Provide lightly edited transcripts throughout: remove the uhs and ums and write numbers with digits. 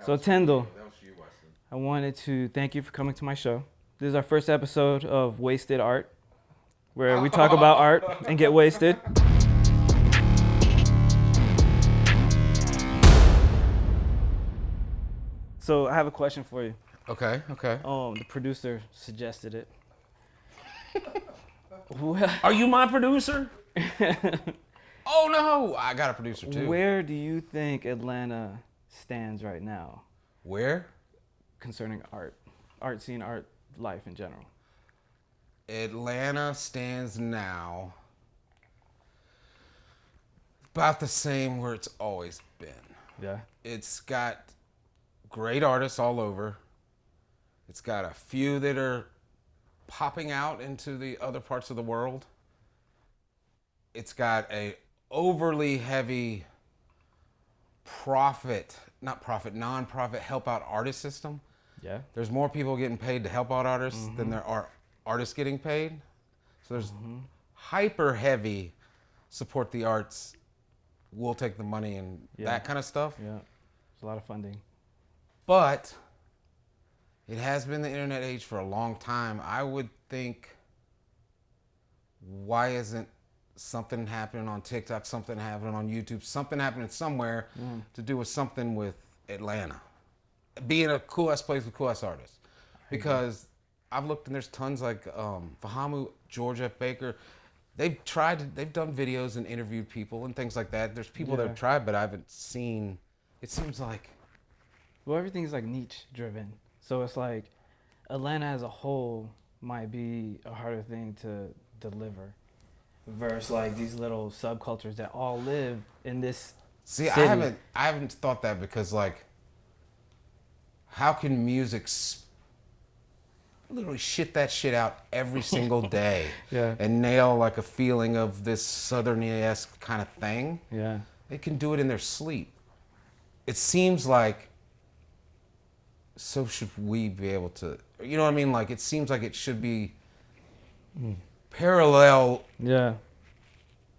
So Tyndall, That was you, Weston. I wanted to thank you for coming to my show. This is our first episode of Wasted Art, where we talk about art and get wasted. So I have a question for you. Okay. The producer suggested it. Well, Are you my producer? Oh no, I got a producer too. where do you think Atlanta stands right now Where? concerning art scene, art life in general? Atlanta stands now about the same where it's always been. Yeah. It's got great artists all over. It's got a few that are popping out into the other parts of the world. It's got a overly heavy nonprofit help out artist system. Yeah. There's more people getting paid to help out artists than there are artists getting paid. So there's hyper heavy support the arts. We'll take the money and that kind of stuff. Yeah. There's a lot of funding. But it has been the internet age for a long time. I would think, why isn't something happening on TikTok, something happening on YouTube, something happening somewhere to do with something with Atlanta? Being a cool ass place with cool ass artists. Because I've looked and there's tons like Fahamu, George F. Baker. They've done videos and interviewed people and things like that. There's people that have tried, but I haven't seen, it seems like. Well, everything's like niche driven. So it's like Atlanta as a whole might be a harder thing to deliver versus like these little subcultures that all live in this See, city. I haven't thought that because like, how can music literally shit that shit out every single day Yeah. and nail like a feeling of this southern-esque kind of thing? Yeah. They can do it in their sleep. It seems like, so should we be able to, you know what I mean? Like, it seems like it should be parallel Yeah.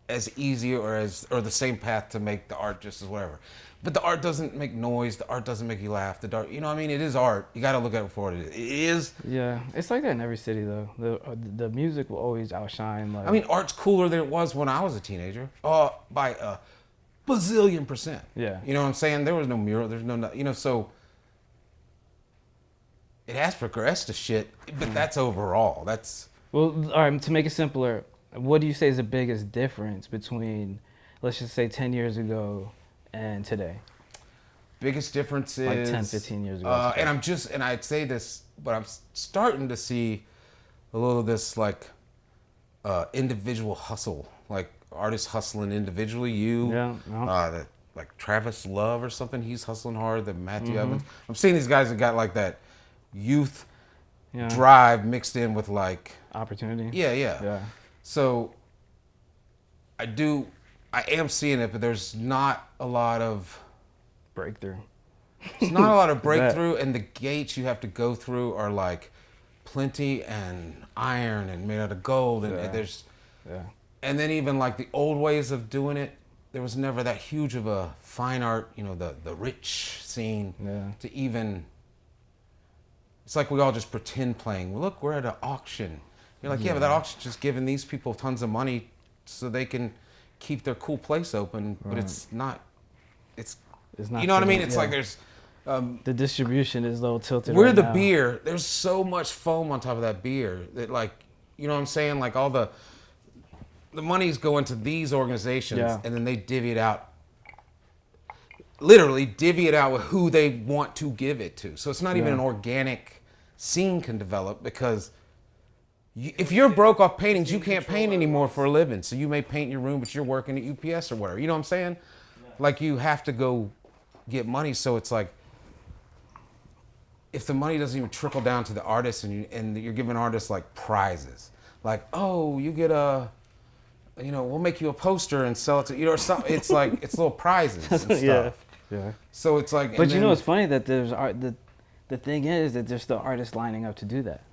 as easy or the same path to make the art just as whatever. But the art doesn't make noise. The art doesn't make you laugh. The art, you know what I mean? It is art. You got to look at it for what it is. It is. Yeah. It's like that in every city though. The music will always outshine like I mean, art's cooler than it was when I was a teenager. By a bazillion %. Yeah. You know what I'm saying? There was no mural. There's no, you know, so it has progressed to shit, but that's overall. That's, Well, all right, to make it simpler, what do you say is the biggest difference between, let's just say 10 years ago and today? biggest difference is Like 10, 15 years ago. and I'd say this, but I'm starting to see a little of this like individual hustle, like artists hustling individually. Like Travis Love or something, he's hustling hard. The Matthew Evans, I'm seeing these guys that got like that youth Yeah. drive mixed in with like Opportunity. yeah. So I am seeing it, but there's not a lot of Breakthrough. It's not a lot of breakthrough, and the gates you have to go through are like plenty and iron and made out of gold, and there's, Yeah. and then even like the old ways of doing it, there was never that huge of a fine art, you know, the rich scene to even. It's like we all just pretend playing. Well, look, we're at an auction. You're like, yeah, but that auction's just giving these people tons of money so they can keep their cool place open, but it's not. It's not you know what I for mean? them, It's yeah. like there's. The distribution is a little tilted. We're right the now. beer. There's so much foam on top of that beer that, like, you know what I'm saying? Like all the money's going to these organizations, and then they divvy it out. Literally divvy it out with who they want to give it to. So it's not even an organic scene can develop because if you're broke off paintings, you can't paint anymore for a living. So you may paint in your room, but you're working at UPS or whatever. You know what I'm saying? Like you have to go get money. So it's like, if the money doesn't even trickle down to the artists and you're giving artists like prizes, like, oh, you get we'll make you a poster and sell it to, or something. It's like, it's little prizes and stuff. Yeah. So it's like, But it's funny that there's art. The thing is that there's still artists lining up to do that.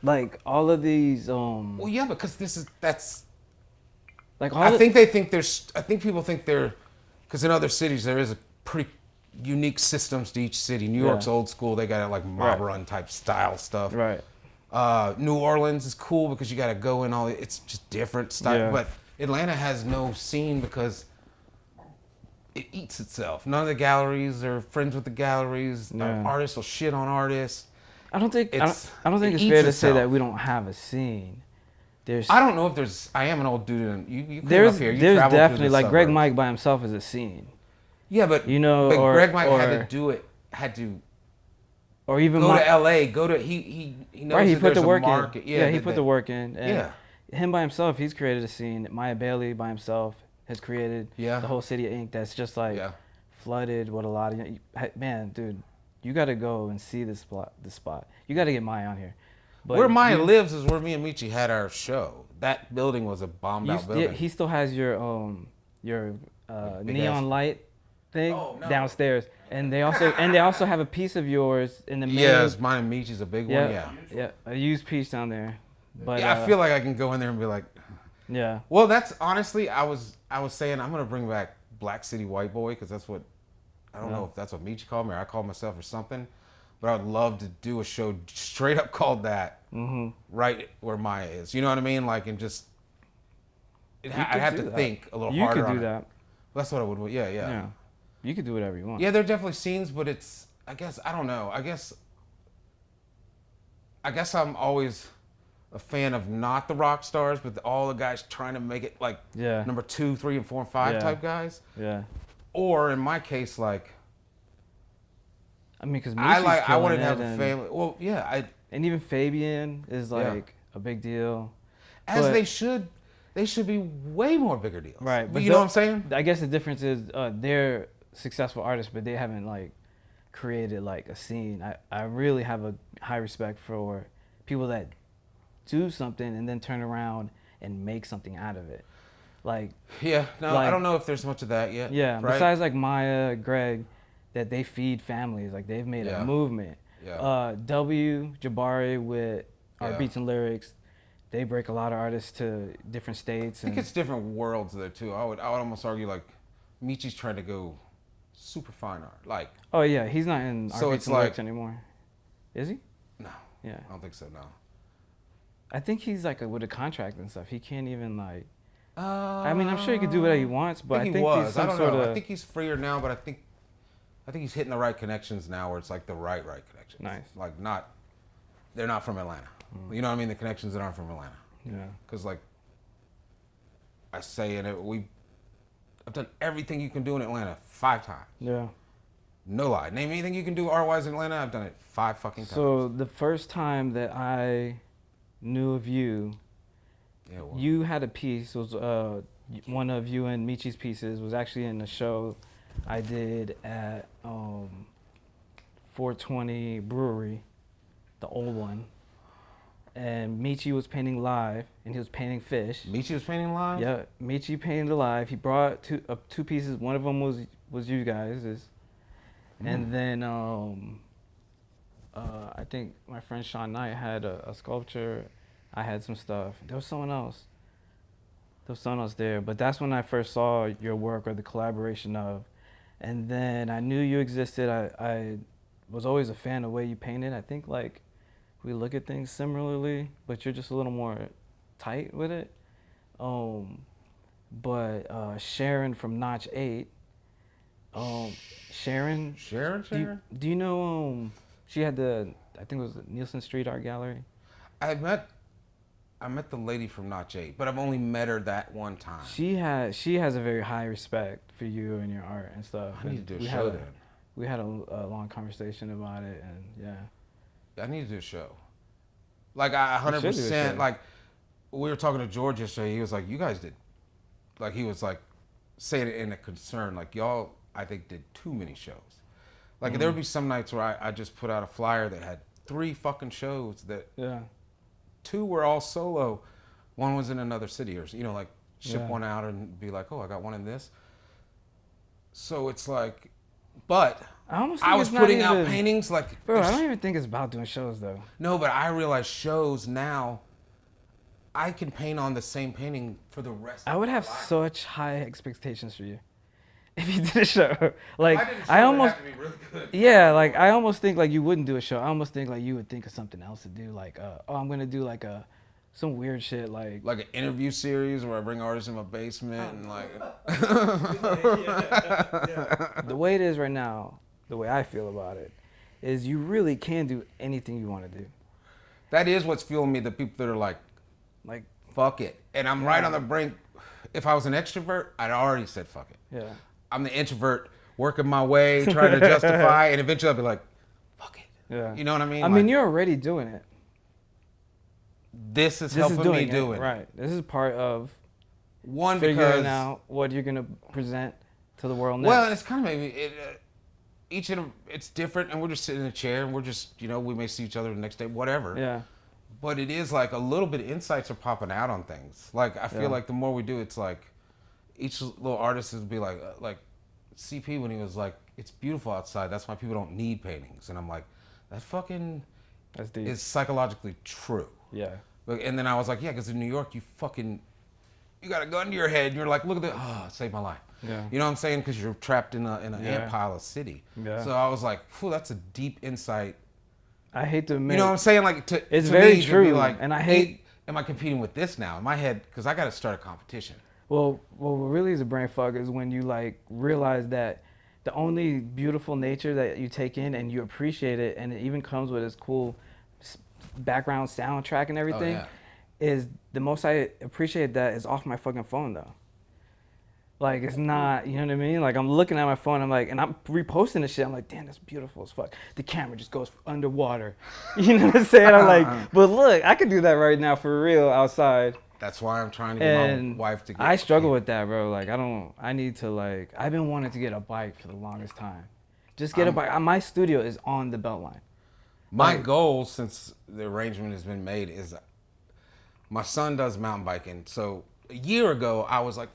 Like all of these. Well, yeah, because that's. Like I think people think because in other cities there is a pretty unique systems to each city. New York's old school. They got like mob Right. run type style stuff. Right. New Orleans is cool because you got to go in all. It's just different style. Yeah. But Atlanta has no scene because it eats itself. None of the galleries are friends with the galleries. Yeah. Artists will shit on artists. I don't think It's- I don't think it it's eats fair to say itself. that we don't have a scene. There's I don't know if there's. I am an old dude, and you came there's up here. You there's traveled through definitely the like Greg suburbs. Mike by himself is a scene. Yeah, but You know, but or- Greg Mike had or- to do it. Had to Or even go my, to L.A. Go to he knows right, he that put the there's a work market. in. Yeah, he that- put the work in. And Yeah. him by himself, he's created a scene. Maya Bailey by himself has created Yeah. the whole city of ink that's just like Yeah. flooded with a lot of man, dude. You got to go and see this spot. You got to get Maya on here. But Where Maya you- lives is where me and Michi had our show. That building was a bombed out building. he still has your Big neon ass- light thing Oh, no. downstairs, and they also have a piece of yours in the main. Yeah, it's mine and Michi's a big one. yeah, Yeah. a used piece down there. But Yeah, I feel like I can go in there and be like, yeah, well, that's honestly, I was saying I'm gonna bring back Black City White Boy because that's what I don't know if that's what Michi called me or I called myself or something, but I'd love to do a show straight up called that, right where Maya is. You know what I mean? Like, and just I'd could have do to that. think a little you harder could on do it. that. That's what I would. Yeah, yeah. Yeah, you could do whatever you want. Yeah, there are definitely scenes, but it's. I guess I don't know. I guess I'm always a fan of not the rock stars, but all the guys trying to make it like Yeah. number 2, 3, and 4, and 5 Yeah. type guys. Yeah. Or in my case, like I mean, because I wanted to have a family. Well, yeah, and even Fabian is Yeah. like a big deal. as But- they should. They should be way more bigger deals. Right, But you know what I'm saying? I guess the difference is they're successful artists, but they haven't like created like a scene. I really have a high respect for people that do something and then turn around and make something out of it. Like Yeah. No, I Like- don't know if there's much of that yet. yeah, Right? besides like Maya, Greg, that they feed families. Like they've made Yeah. a movement. Yeah. W Jabari with our Yeah. beats and lyrics. They break a lot of artists to different states. I think it's different worlds there too. I would almost argue like Michi's trying to go super fine art. Like oh yeah, he's not in our So beats it's and lyrics like- anymore. Is he? no, Yeah. I don't think so. No. I think he's like with a contract and stuff. He can't even like. I I mean, I'm sure he could do whatever he wants, but I think he was. he's I some don't sort know. of I think he's freer now, but I think he's hitting the right connections now, where it's like the right connections. Nice. Like not, they're not from Atlanta. You know what I mean? The connections that aren't from Atlanta. yeah. Because like I say in it, I've done everything you can do in Atlanta 5 times. Yeah. No lie. Name anything you can do art-wise in Atlanta. I've done it 5 fucking times. So the first time that I knew of you, yeah, well, you had a piece. Was one of you and Michi's pieces was actually in a show I did at 420 Brewery, the old one. And Michi was painting live, and he was painting fish. Michi was painting live. Yeah, Michi painted live. He brought two pieces. One of them was you guys', and then I think my friend Sean Knight had a sculpture. I had some stuff. There was someone else. There, but that's when I first saw your work or the collaboration of, and then I knew you existed. I was always a fan of the way you painted. I think like we look at things similarly, but you're just a little more tight with it. But Sharon from Notch 8, Sharon, do you know she had I think it was the Nielsen Street Art Gallery. I met the lady from Notch 8, but I've only met her that one time. She has a very high respect for you and your art and stuff. I need to do a we show had then. We had a long conversation about it, and yeah. I need to do a show. Like I You should do a 100%. show. Like we were talking to George yesterday. He was like, "You guys did," like he was like saying it in a concern. Like y'all, I think did too many shows. Like there would be some nights where I just put out a flyer that had 3 fucking shows that Yeah. 2 were all solo. One was in another city, or like ship Yeah. one out and be like, "Oh, I got one in this." So it's like, but I almost I think was it's not putting out even- paintings like Bro, I don't even think it's about doing shows though. No, but I realize shows now, I can paint on the same painting for the rest I of would my have life. such high expectations for you. if you did a show. Like I did a show, I it almost had to be really good. yeah, like I almost think like you wouldn't do a show. I almost think like you would think of something else to do. Like oh, I'm gonna do like some weird shit like Like an interview series where I bring artists in my basement and like. the way it is right now. The way I feel about it is you really can do anything you want to do. That is what's fueling me. The people that are like, Like fuck it. And I'm right on the brink. If I was an extrovert, I'd already said fuck it. yeah. I'm the introvert working my way, trying to justify, and eventually I'll be like, fuck it. Yeah. You know what I mean? I mean, Like, you're already doing it. this is This helping is doing me do it. right. This is part of One, figuring because out what you're gonna present to the world next. well, and it's kind of maybe it's different, and we're just sitting in a chair, and we're just we may see each other the next day, whatever. yeah, But it is like a little bit of insights are popping out on things. Like I feel Yeah. like the more we do, it's like each little artist would be like CP when he was like, "It's beautiful outside. That's why people don't need paintings." And I'm like, that fucking that's deep. is psychologically true. Yeah, And then I was like, yeah, because in New York, you got a gun to your head, and you're like, look at that, it saved my life. Yeah. You know what I'm saying? Because you're trapped in an Yeah. ant pile of city. Yeah. So I was like, phew, that's a deep insight. I hate to admit. You know what I'm saying? Like It's to very me, to be true, like, and I hate- am I competing with this now? In my head, because I got to start a competition. Well, what really is a brain fuck is when you like realize that the only beautiful nature that you take in and you appreciate it, and it even comes with its cool background soundtrack and everything, yeah. is the most I appreciate that is off my fucking phone though. Like it's not, you know what I mean? Like I'm looking at my phone, I'm like, and I'm reposting the shit. I'm like, damn, that's beautiful as fuck. The camera just goes underwater. You know what I'm saying? I'm like, but look, I could do that right now for real outside. That's why I'm trying to get And my wife to get. I struggle with that, bro. Like I need to like, I've been wanting to get a bike for the longest time. Just get a bike. My studio is on the Beltline. My like- goal since the arrangement has been made is my son does mountain biking. So a year ago, I was like,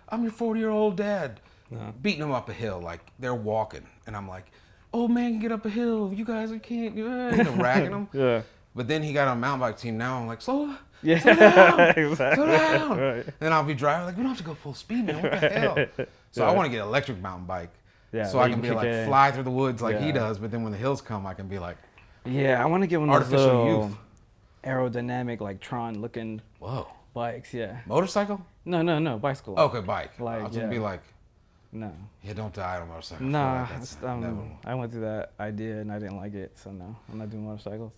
I'm your 40-year-old dad, beating him up a hill. Like they're walking. And I'm like, oh man, get up a hill. You guys can't, ragging him. Yeah. But then he got on a mountain bike team. Now I'm like, slow down. Exactly. Slow down. Right. Then I'll be driving like, we don't have to go full speed, man. What the hell? So I want to get an electric mountain bike. Yeah, So where I you can be kick like in. fly through the woods like he Yeah. does. But then when the hills come, I can be like, Yeah, I want to get one of those Artificial little youth. aerodynamic, like Tron looking whoa. bikes. Yeah. Motorcycle? No, bicycle. Okay, bike. Like, I was gonna be yeah. like, No. yeah, don't die on a motorcycle. I feel Nah, like that's it's, inevitable. I went through that idea and I didn't like it, so no, I'm not doing motorcycles.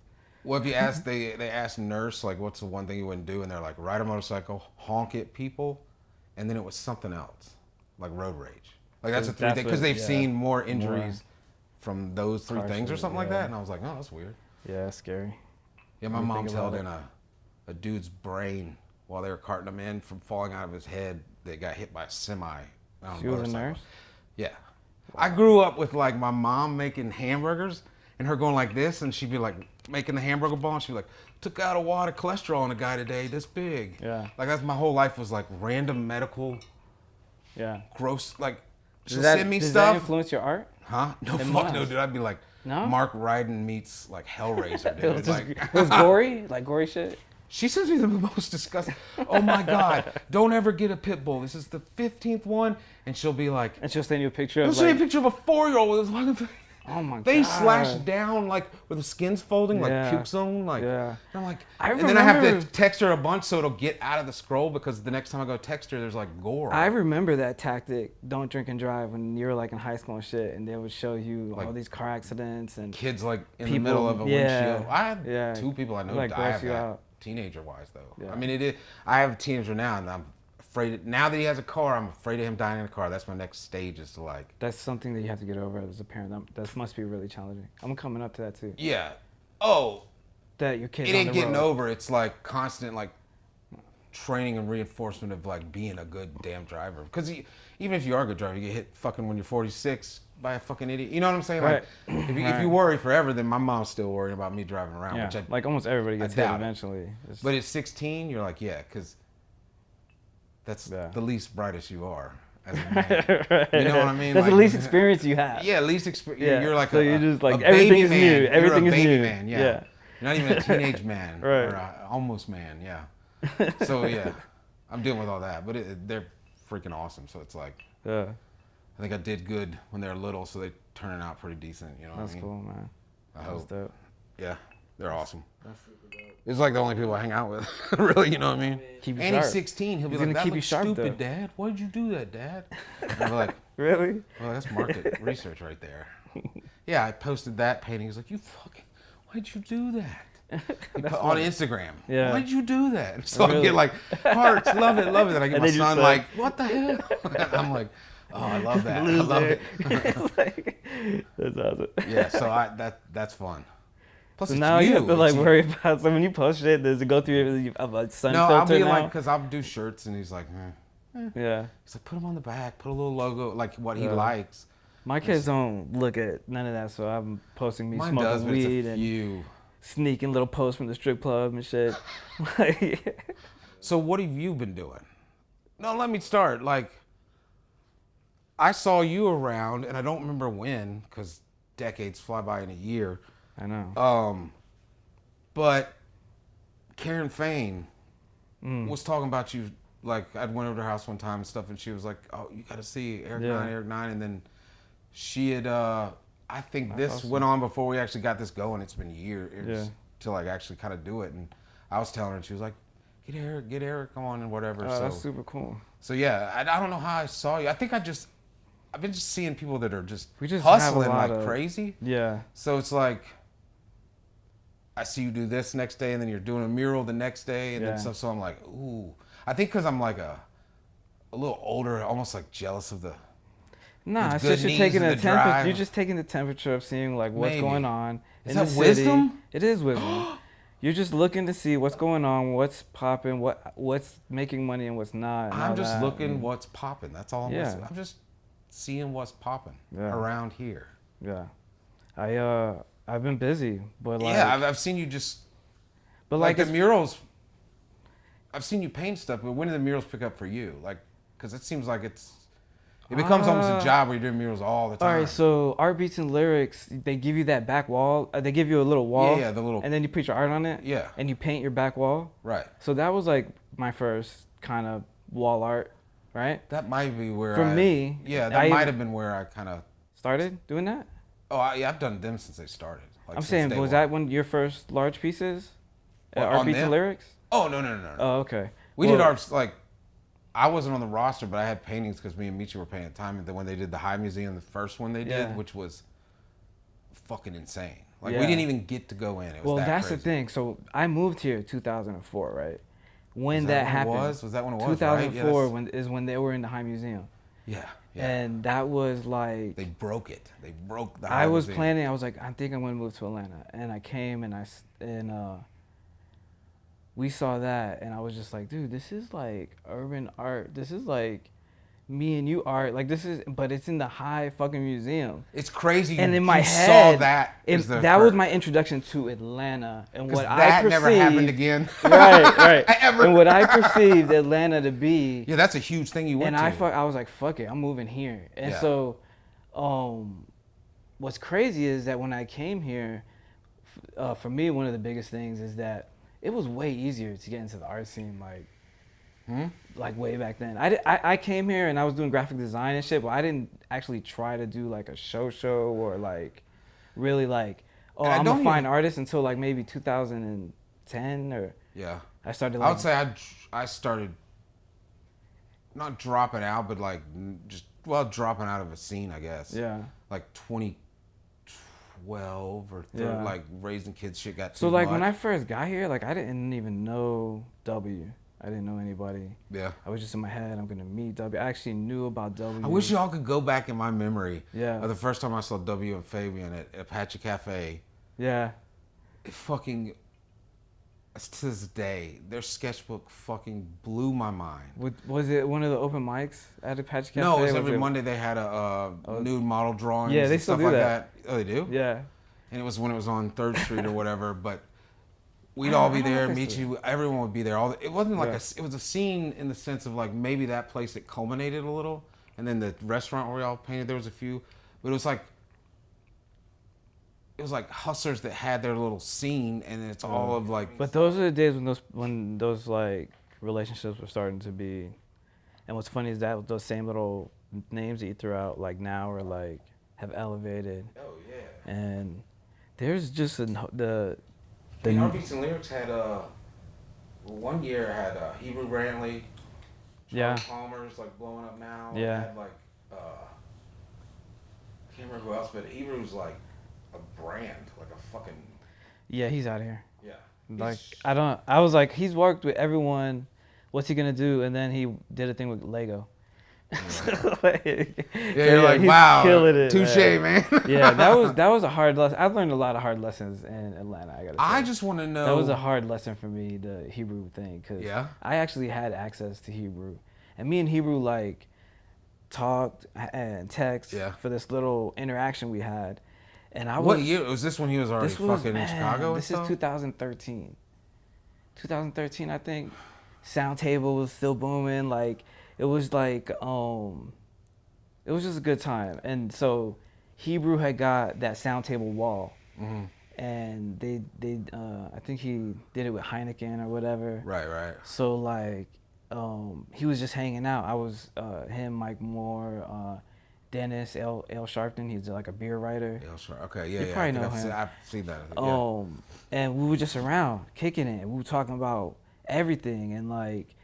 Well, if you ask, they asked Nurse like, what's the one thing you wouldn't do, and they're like, ride a motorcycle, honk at people, and then it was something else, like road rage. Like that's the three That's things because what- they've yeah. seen more injuries from those three Car things or accident, something like yeah. that, and I was like, oh, that's weird. Yeah, it's scary. Yeah, my When you mom's think held about in a dude's brain while they were carting him in from falling out of his head. That got hit by a semi. On She was a motorcycle. nurse? Yeah. I grew up with like my mom making hamburgers and her going like this, and she'd be like making the hamburger ball, and she'd be like, took out a wad of cholesterol on a guy today, this big. Yeah. Like that's my whole life was like random medical, Yeah. gross, like she'll Does that, send me does stuff. that influence your art? Huh? No, It fuck must. no, dude. I'd be like, No? Mark Ryden meets like Hellraiser, It was, dude. just, Like, it was gory, like gory shit. she sends me the most disgusting. Oh my God, don't ever get a pit bull. This is the 15th one. And she'll be like, And she'll send you a picture she'll of send me a like, picture of a 4-year-old with his fucking oh my They god. slash down like where the skin's folding, like Yeah. puke zone, like. Yeah. And I'm like, I and then I have to remember- text her a bunch so it'll get out of the scroll because the next time I go text her, there's like gore. I remember that tactic, don't drink and drive, when you were like in high school and shit, and they would show you Like- all these car accidents and Kids like in the People- middle of a yeah, windshield. I had yeah. 2 people I know Like, die gross of you that. out. Teenager wise though. Yeah. I mean, it is. I have a teenager now, and I'm afraid. Now that he has a car, I'm afraid of him dying in a car. That's my next stage. Is to like. that's something that you have to get over as a parent. That must be really challenging. I'm coming up to that too. Yeah. Oh, That your kids it on ain't the getting road. over. It's like constant like training and reinforcement of like being a good damn driver. Because even if you are a good driver, you get hit fucking when you're 46 by a fucking idiot. You know what I'm saying? Like, Right. if you Right. worry forever, then my mom's still worrying about me driving around. Yeah, Which I, like almost everybody gets hit doubt it. eventually. It's- but at 16, you're like, yeah, because that's Yeah. the least brightest you are as a man. You know what I mean? That's Like- the least experience you have. Yeah, least experience. Yeah. You're like So you're just like, a everything baby is man. new. You're Everything a is baby new. man. Yeah. Yeah. You're not even a teenage man. Right. Or almost man. Yeah. So yeah, I'm dealing with all that, but they're freaking awesome. So it's like, Yeah. I think I did good when they were little, so they turning out pretty decent. You know what I That's mean? cool, man. I That's hope. dope. Yeah, they're awesome. That's super dope. It's like the only people I hang out with, really. You know what I mean? Keep you And he's sharp. 16. He'll be He's like, gonna "That keep you looks sharp, stupid, though." Dad. Why'd you do that, Dad?" And I'm like, Really? "Well, that's market research right there." Yeah, I posted that painting. He's like, "You fucking, why'd you do that?" He put, on Instagram. Yeah. Why'd you do that? So I Really? get like hearts, love it, love it. And I get And my then you son say- like, "What the hell?" And I'm like, "Oh, I love that. I love it." Like, that's awesome. Yeah, so that's fun. Plus, So it's now you have to like It's- worry about. So when you post it, does it go through a sun No, I'll filter be now? like, because I'll do shirts, and he's like, Yeah. he's like, put them on the back, put a little logo, like what he Yeah. likes. My kids don't look at none of that, so I'm posting me Mine smoking does, but weed it's a and few. sneaking little posts from the strip club and shit. Like, So what have you been doing? No, let me start. Like, I saw you around, and I don't remember when, because decades fly by in a year. I know. But Karen Fain Mm. was talking about you. Like, I went over to her house one time and stuff, and she was like, "Oh, you got to see Eric Yeah. Nine, Eric Nine." And then she had, I think That's this awesome. went on before we actually got this going. It's been years Yeah. to like actually kind of do it. And I was telling her, and she was like, get Eric on and whatever. Oh, that's super cool. So yeah, I don't know how I saw you. I think I've been just seeing people that are just, We just have a hustling lot like of- crazy. Yeah. So it's like, I see you do this next day, and then you're doing a mural the next day, and Yeah. then stuff. So I'm like, ooh. I think because I'm like a little older, almost like jealous of the. Nah, The it's good just you're knees taking and the the temperature. drive. You're just taking the temperature of seeing like what's Maybe. going on Is in the that city. wisdom? It is wisdom. You're just looking to see what's going on, what's popping, what's making money and what's not. and all I'm just that. looking And- what's popping. That's all I'm Yeah. listening. I'm just seeing what's popping Yeah. around here. Yeah, I've been busy, but like, Yeah, I've seen you just but like like the murals. I've seen you paint stuff, but when do the murals pick up for you? Like, because it seems like it becomes almost a job where you're doing murals all the time. All right, so Art Beats and Lyrics, they give you that back wall. They give you a little wall. Yeah, the little- And then you put your art on it. Yeah. And you paint your back wall. Right. So that was like my first kind of wall art, right? That might be where For me, Yeah, I that even- might have been where I kind of. Started doing that. Yeah, I've done them since they started. Like, I'm since saying, day was one. that one your first large pieces? What, Art on Beats them? and Lyrics? Oh no. Oh, okay. We Well, did ours like. I wasn't on the roster, but I had paintings because me and Michi were paying time. And then when they did the High Museum, the first one they did, Yeah. which was fucking insane. Like Yeah. we didn't even get to go in. It was Well, that that's crazy. the thing. So I moved here 2004, right? When Is that when it happened. Was that when it was? 2004 Right? Yeah, is when they were in the High Museum. yeah. And that was like They broke it. They broke the. I High was Museum. planning. I was like, I think I'm gonna move to Atlanta, and I came and we saw that, and I was just like, dude, this is like urban art. This is like me and you art. Like this is, but it's in the High fucking museum. It's crazy. And in my you head, saw that. that was my introduction to Atlanta, and what I that perceived. never happened again. Right. Ever. And what I perceived Atlanta to be. Yeah, that's a huge thing you went And to. I was like, fuck it, I'm moving here. And Yeah. so, what's crazy is that when I came here, for me, one of the biggest things is that it was way easier to get into the art scene, like way back then. I came here and I was doing graphic design and shit, but I didn't actually try to do like a show or like really like, And I I'm don't a fine artist until like maybe 2010 or Yeah. I started I like would say I started not dropping out, but like dropping out of a scene, I guess. yeah. Like 2012 or Yeah. like raising kids shit got So too like much. when I first got here, like I didn't even know W. I didn't know anybody. Yeah. I was just in my head, I'm gonna meet W. I actually knew about W. I wish y'all could go back in my memory Yeah. of the first time I saw W and Fabian at Apache Cafe. Yeah. It fucking, to this day, their sketchbook fucking blew my mind. Was it one of the open mics at Apache Cafe? No, it was every Monday they had a nude model drawings Yeah, they and still stuff do like that. that. Oh, they do? Yeah. And it was when it was on 3rd Street or whatever, but we'd all be I don't there, know if meet it's you, everyone would be there. It wasn't like Yeah. it was a scene in the sense of like maybe that place that culminated a little, and then the restaurant where we all painted, there was a few, but it was like hustlers that had their little scene, and it's all of like, But those are the days when those like relationships were starting to be. And what's funny is that those same little names that you threw out like now are like have elevated, Oh yeah. and there's just the Heartbeats and Lyrics had one year had Hebrew Brantley, Yeah. Charlie Palmer's like blowing up now. Yeah. Had like I can't remember who else, but Hebrew's like a brand, like a fucking yeah, he's out of here. yeah. Like I was like, he's worked with everyone. What's he gonna do? And then he did a thing with Lego. Yeah, you're like, he's wow, killing it, touche, man. Yeah, that was a hard lesson. I learned a lot of hard lessons in Atlanta. I gotta say. I just want to know. That was a hard lesson for me, the Hebrew thing, because Yeah. I actually had access to Hebrew, and me and Hebrew like talked and text Yeah. for this little interaction we had, and I What was year was this when he was already this was fucking in man, Chicago? This and is stuff? 2013. 2013, I think. Sound Table was still booming. Like it was like it was just a good time. And so Hebrew had got that Sound Table wall, and they I think he did it with Heineken or whatever. Right. So like he was just hanging out. I was him, Mike Moore, Dennis L. Sharpton. He's like a beer writer. Yeah, sure. Okay, yeah, You yeah. probably I think know him. I've seen that. Yeah. And we were just around kicking it. We were talking about everything, and like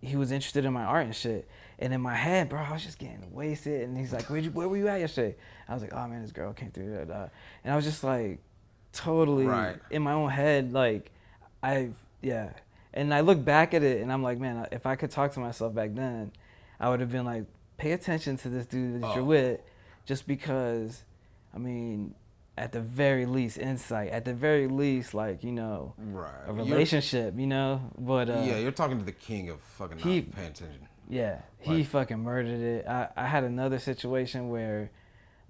he was interested in my art and shit. And in my head, bro, I was just getting wasted. And he's like, where were you at yesterday? I was like, oh man, this girl came through. And I was just like, totally Right. in my own head, like, yeah. And I look back at it, and I'm like, man, if I could talk to myself back then, I would have been like, pay attention to this dude that you're with, just because, I mean, at the very least, insight. At the very least, like, you know, Right. a relationship, you know. But Yeah, you're talking to the king of fucking not paying attention. yeah, he fucking murdered it. I had another situation where,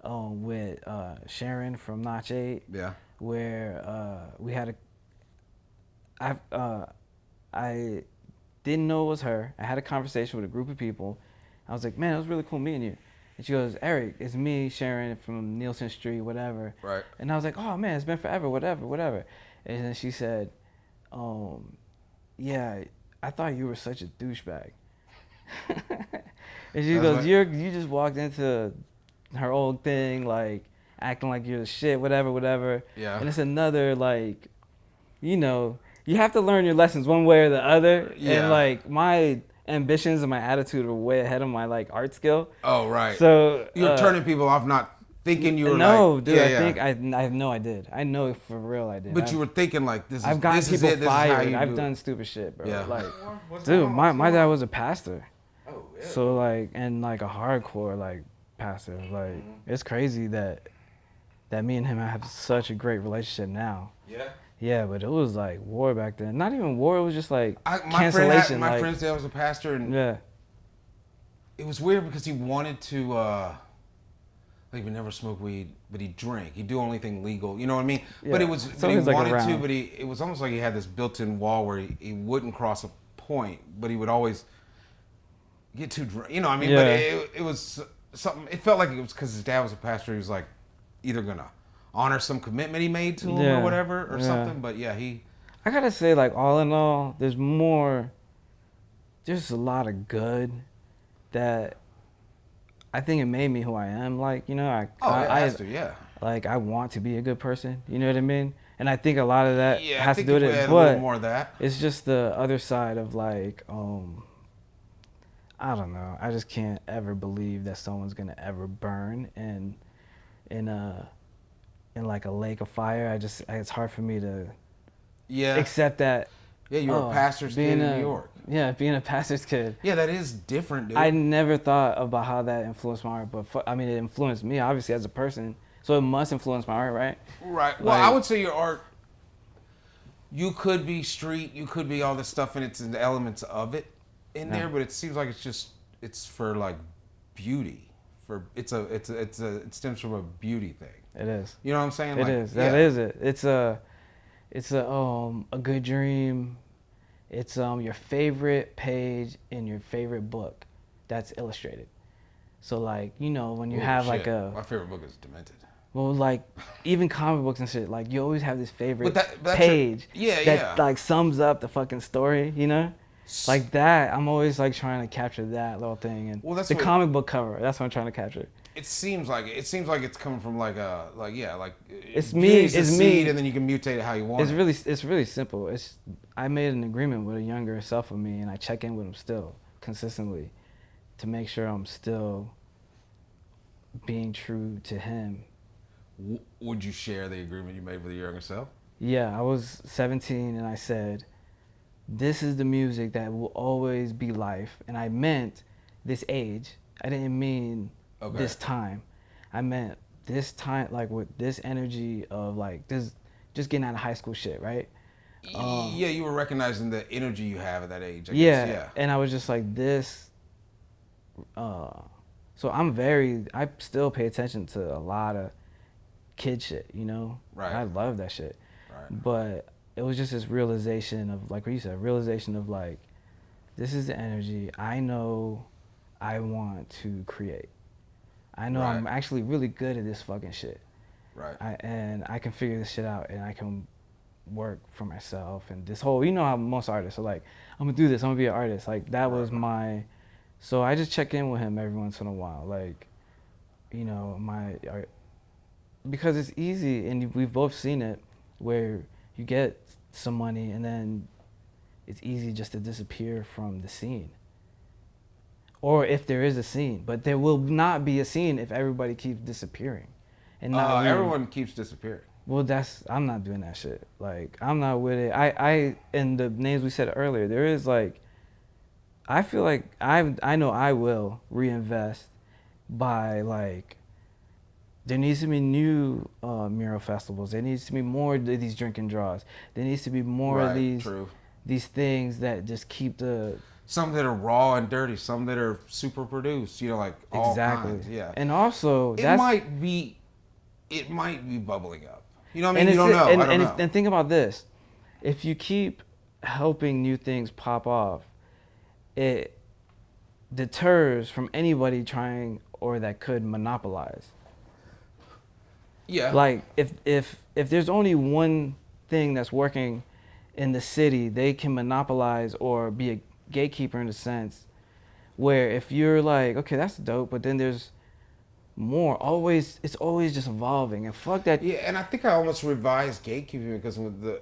with Sharon from Notch 8, Yeah. where we had I didn't know it was her. I had a conversation with a group of people. I was like, man, it was really cool meeting you. And she goes, Eric, it's me, Sharon from Nielsen Street, whatever. Right. And I was like, oh man, it's been forever, whatever. And then she said, yeah, I thought you were such a douchebag. And she goes, like- you just walked into her old thing, like acting like you're the shit, whatever. Yeah. And it's another, like, you know, you have to learn your lessons one way or the other. Yeah. And like my ambitions and my attitude are way ahead of my like art skill. Oh, right. So You're turning people off, not thinking you were no, like, dude, yeah, I yeah. think I know I did. I know for real I did. But you were thinking like, this is I've gotten this is people it. This is how fired. you I've do done stupid shit, bro. Yeah. Like, What's dude, going on? my dad was a pastor. Oh, yeah. So like, and like a hardcore like pastor. Like, it's crazy that me and him have such a great relationship now. Yeah. Yeah, but it was like war back then. Not even war. It was just like My cancellation. my like, friend's dad was a pastor, and yeah, it was weird because he wanted to, like, he would never smoke weed, but he'd drink. He'd do only thing legal. You know what I mean? But Yeah. it was, So but he he was, like, wanted to, around. but it was almost like he had this built-in wall where he wouldn't cross a point, but he would always get too drunk. You know what I mean? Yeah. But it was something, it felt like it was because his dad was a pastor. He was like either going to honor some commitment he made to him Yeah. or whatever or Yeah. something. But yeah, I gotta say, like, all in all, there's a lot of good that I think it made me who I am. Like, you know, it has to, yeah. like, I want to be a good person. You know what I mean? And I think a lot of that Yeah, I has to think do with if we it. had a little But more of that. it's just the other side of like, I don't know. I just can't ever believe that someone's gonna ever burn in like a lake of fire. It's hard for me to Yeah. accept that. Yeah, you were a pastor's kid in New York. Yeah, being a pastor's kid. Yeah, that is different, dude. I never thought about how that influenced my art, but I mean, it influenced me obviously as a person. So it must influence my art, right? Right. Well, Like- I would say your art, you could be street, you could be all this stuff, and it's the elements of it in there, but it seems like it's for like beauty. It stems from a beauty thing. It is. You know what I'm saying? It Like, is. That yeah. is it. It's a good dream. It's your favorite page in your favorite book that's illustrated. So like, you know, when you Ooh, have like shit. My favorite book is Demented. well, like even comic books and shit, like you always have this favorite But that's page yeah, that yeah. like sums up the fucking story, you know? Like that, I'm always like trying to capture that little thing, and Well, that's the what comic book cover. That's what I'm trying to capture. it seems like. It seems like it's coming from like a It's me. beauty's the It's seed, me. and then you can mutate it how you want It's it. really simple. I made an agreement with a younger self of me, and I check in with him still consistently to make sure I'm still being true to him. Would you share the agreement you made with your younger self? Yeah, I was 17 and I said, this is the music that will always be life. And I meant this age. I didn't mean this time. I meant this time, like with this energy of like this, just getting out of high school shit, right? Yeah, you were recognizing the energy you have at that age. I Yeah, guess. Yeah. and I was just like this. So I still pay attention to a lot of kid shit, you know? Right. I love that shit. Right. But it was just this realization of, like what you said, realization of like, this is the energy I know I want to create. I know I'm actually really good at this fucking shit. Right. And I can figure this shit out, and I can work for myself. And this whole, you know how most artists are like, I'm gonna do this, I'm gonna be an artist. Like that was my, so I just check in with him every once in a while. Like, you know, because it's easy, and we've both seen it, where you get some money and then it's easy just to disappear from the scene. Or if there is a scene, but there will not be a scene if everybody keeps disappearing. And not really, everyone keeps disappearing. well, I'm not doing that shit. Like, I'm not with it. And the names we said earlier, there is like, I feel like I know I will reinvest by like, there needs to be new mural festivals. There needs to be more of these drinking draws. There needs to be more of these things that just keep the, some that are raw and dirty, some that are super produced, you know, like all kinds. Yeah. And also it might be bubbling up. You know what I mean? You don't know. I don't know. And think about this. If you keep helping new things pop off, it deters from anybody trying or that could monopolize. Yeah. Like if there's only one thing that's working in the city, they can monopolize or be a gatekeeper in a sense, where if you're like, okay, that's dope, but then there's more. It's always just evolving, and fuck that. Yeah, and I think I almost revised gatekeeping because with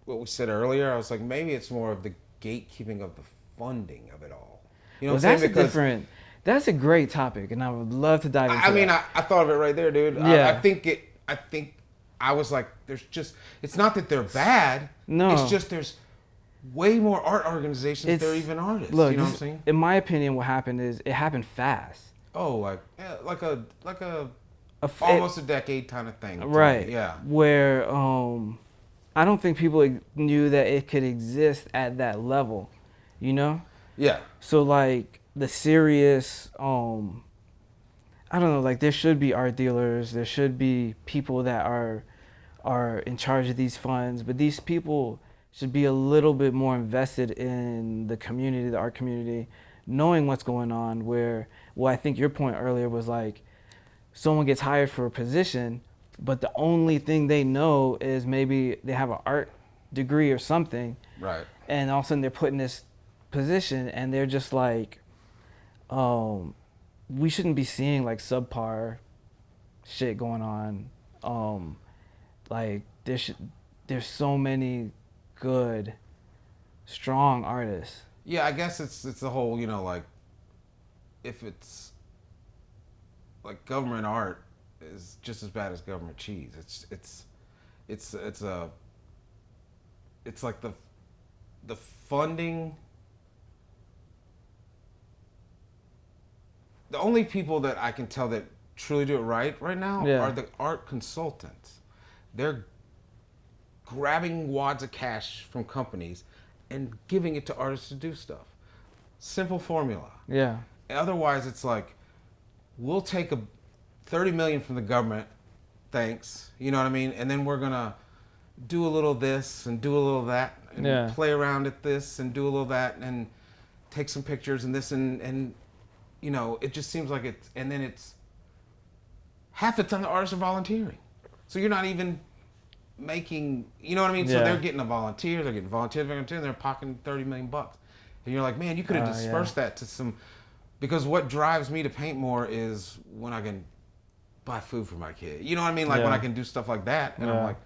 what we said earlier, I was like, maybe it's more of the gatekeeping of the funding of it all. You know, well, that's different. That's a great topic, and I would love to dive into I mean, that. I thought of it right there, dude. Yeah. I think I was like, it's not that they're bad. No. It's just there's way more art organizations than even artists. Look, you know what I'm saying? In my opinion, what happened is it happened fast. Oh, like almost a decade kind of thing. Right. Yeah. Where I don't think people knew that it could exist at that level, you know? Yeah. So like the serious I don't know, like there should be art dealers, there should be people that are in charge of these funds, but these people should be a little bit more invested in the community, the art community, knowing what's going on. Where, well, I think your point earlier was like, someone gets hired for a position, but the only thing they know is maybe they have an art degree or something. Right. And all of a sudden they're put in this position and they're just like, we shouldn't be seeing like subpar shit going on. Like there's so many good, strong artists. Yeah, I guess it's the whole, you know, like if it's like government art is just as bad as government cheese. It's like the funding. The only people that I can tell that truly do it right now are the art consultants. They're grabbing wads of cash from companies and giving it to artists to do stuff. Simple formula. Yeah. Otherwise, it's like, we'll take $30 million from the government, thanks, you know what I mean? And then we're gonna do a little this and do a little that and play around at this and do a little that and take some pictures and this and you know, it just seems like it's, and then it's half the time the artists are volunteering. So you're not even making, you know what I mean? So they're getting they're pocketing $30 million. and you're like, man, you could have dispersed that to some. Because what drives me to paint more is when I can buy food for my kid. You know what I mean? Like when I can do stuff like that, and I'm like,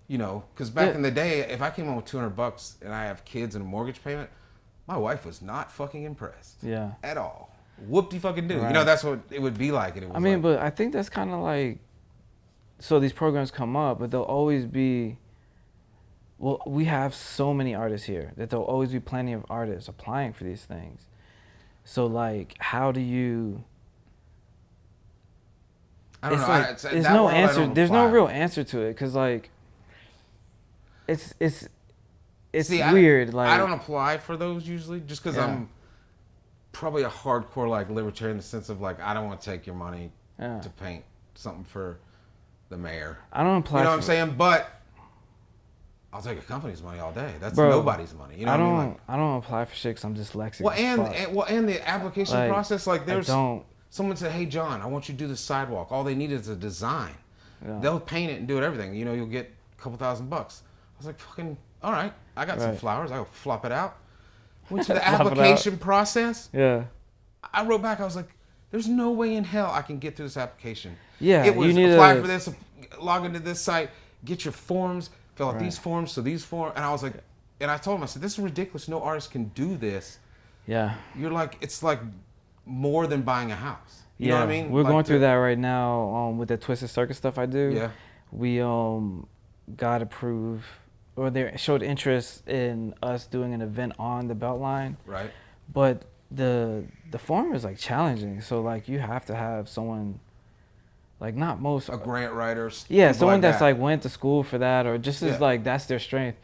you know, because back in the day, if I came home with $200 and I have kids and a mortgage payment, my wife was not fucking impressed. Yeah. At all. Whoop-de fucking do. Right. You know, that's what it would be like. And it was I mean, like, but I think that's kind of like, so these programs come up, but they'll always be, well, we have so many artists here that there'll always be plenty of artists applying for these things. So like, how do you? I don't know. Like, there's no answer. There's no real answer to it, cause like, it's See, weird. I don't apply for those usually, just because I'm probably a hardcore like libertarian in the sense of like I don't want to take your money to paint something for the mayor. I don't apply. You know what I'm saying? But I'll take a company's money all day. That's nobody's money. You know what I mean? Like, I don't apply for shit because I'm dyslexic. And the application process, like there's someone said, hey John, I want you to do the sidewalk. All they need is a design. Yeah. They'll paint it and do it everything. You know, you'll get a couple $1,000. I was like, fucking all right. I got some flowers. I'll flop it out. Went to the application process. Yeah. I wrote back. I was like, there's no way in hell I can get through this application. Yeah. It was apply for this, log into this site, get your forms, fill out these forms, so these forms. And I was like, and I told him, I said, this is ridiculous. No artist can do this. Yeah. You're like, it's like more than buying a house. You know what I mean? We're going through that right now with the Twisted Circus stuff I do. Yeah. We got approved, or they showed interest in us doing an event on the Beltline. Right. But the form is like challenging. So like you have to have someone, like not most. A grant writer. Yeah, someone that's like went to school for that, or just is like that's their strength.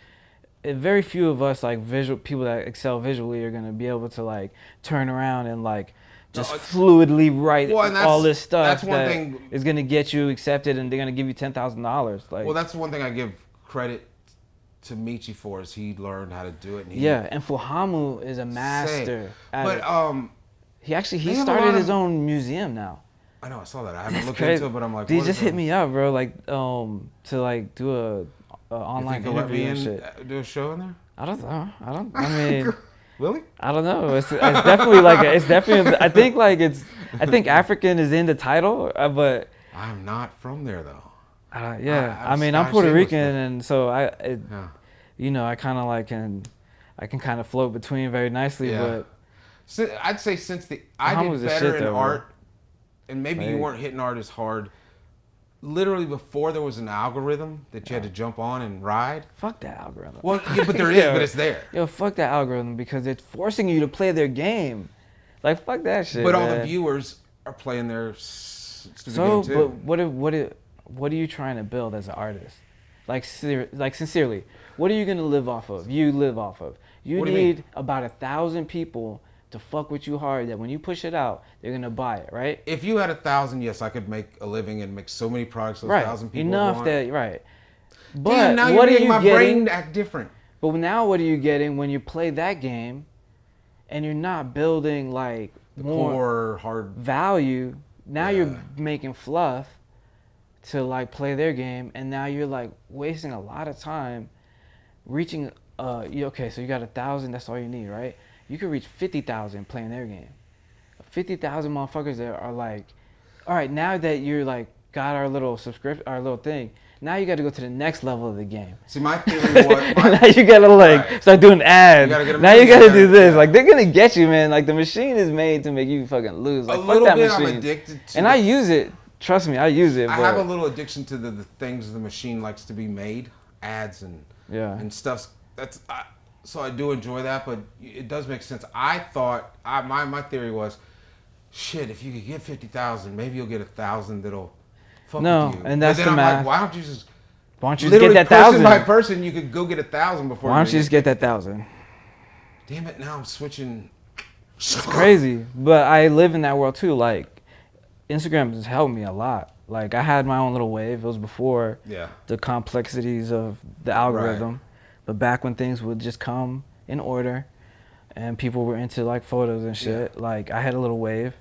Very few of us like people that excel visually are gonna be able to like turn around and like just fluidly write all this stuff that is gonna get you accepted, and they're gonna give you $10,000. Like, well, that's one thing I give credit to Michi for, is he learned how to do it. And and Fuhamu is a master at it. He started started his own museum now. I know, I saw that. I haven't looked into it, but I'm like, dude, just hit me up, bro. Like, to like do a online interview and shit. Do a show in there? I don't know. I mean, really? I don't know. It's definitely like I think African is in the title, but I'm not from there though. I mean, I'm Puerto Rican, and so you know, I kind of like I can kind of float between very nicely. But I'd say since I did better in art, and maybe you weren't hitting art as hard. Literally before there was an algorithm that you had to jump on and ride. Fuck that algorithm. Well, but there is, but it's there. Yo, fuck that algorithm, because it's forcing you to play their game. Like, fuck that shit. But all the viewers are playing their so, too. But what are you trying to build as an artist? Like sincerely, what are you gonna live off of? You live off of. You need about 1,000 people to fuck with you hard, that when you push it out, they're gonna buy it, right? If you had 1,000, yes, I could make a living and make so many products. 1,000 people enough want. That right. But damn, now what you're are you my getting? brain to act different. But now what are you getting when you play that game, and you're not building like more hard value? Now you're making fluff to like play their game, and now you're like wasting a lot of time reaching. Okay, so you got 1,000. That's all you need, right? You could reach 50,000 playing their game. 50,000 motherfuckers that are like, all right, now that you're like got our little subscription, our little thing, now you got to go to the next level of the game. See, my theory was now you got to like start doing ads. Now you got to do this. Like, they're gonna get you, man. Like, the machine is made to make you fucking lose. Like, fuck that machine. I'm addicted to. And I use it. Trust me, I use it. I have a little addiction to the things the machine likes to be made, ads and stuff. So I do enjoy that, but it does make sense. I thought my theory was, shit, if you could get 50,000, maybe you'll get 1,000 that'll fuck with you. And that's but then the math. Like, why don't you just get that 1,000 person by person? You could go get 1,000 before. Why don't you just get that 1,000? Damn it! Now I'm switching. It's crazy, but I live in that world too. Like, Instagram has helped me a lot. Like, I had my own little wave. It was before the complexities of the algorithm. Right. But back when things would just come in order, and people were into like photos and shit, like I had a little wave,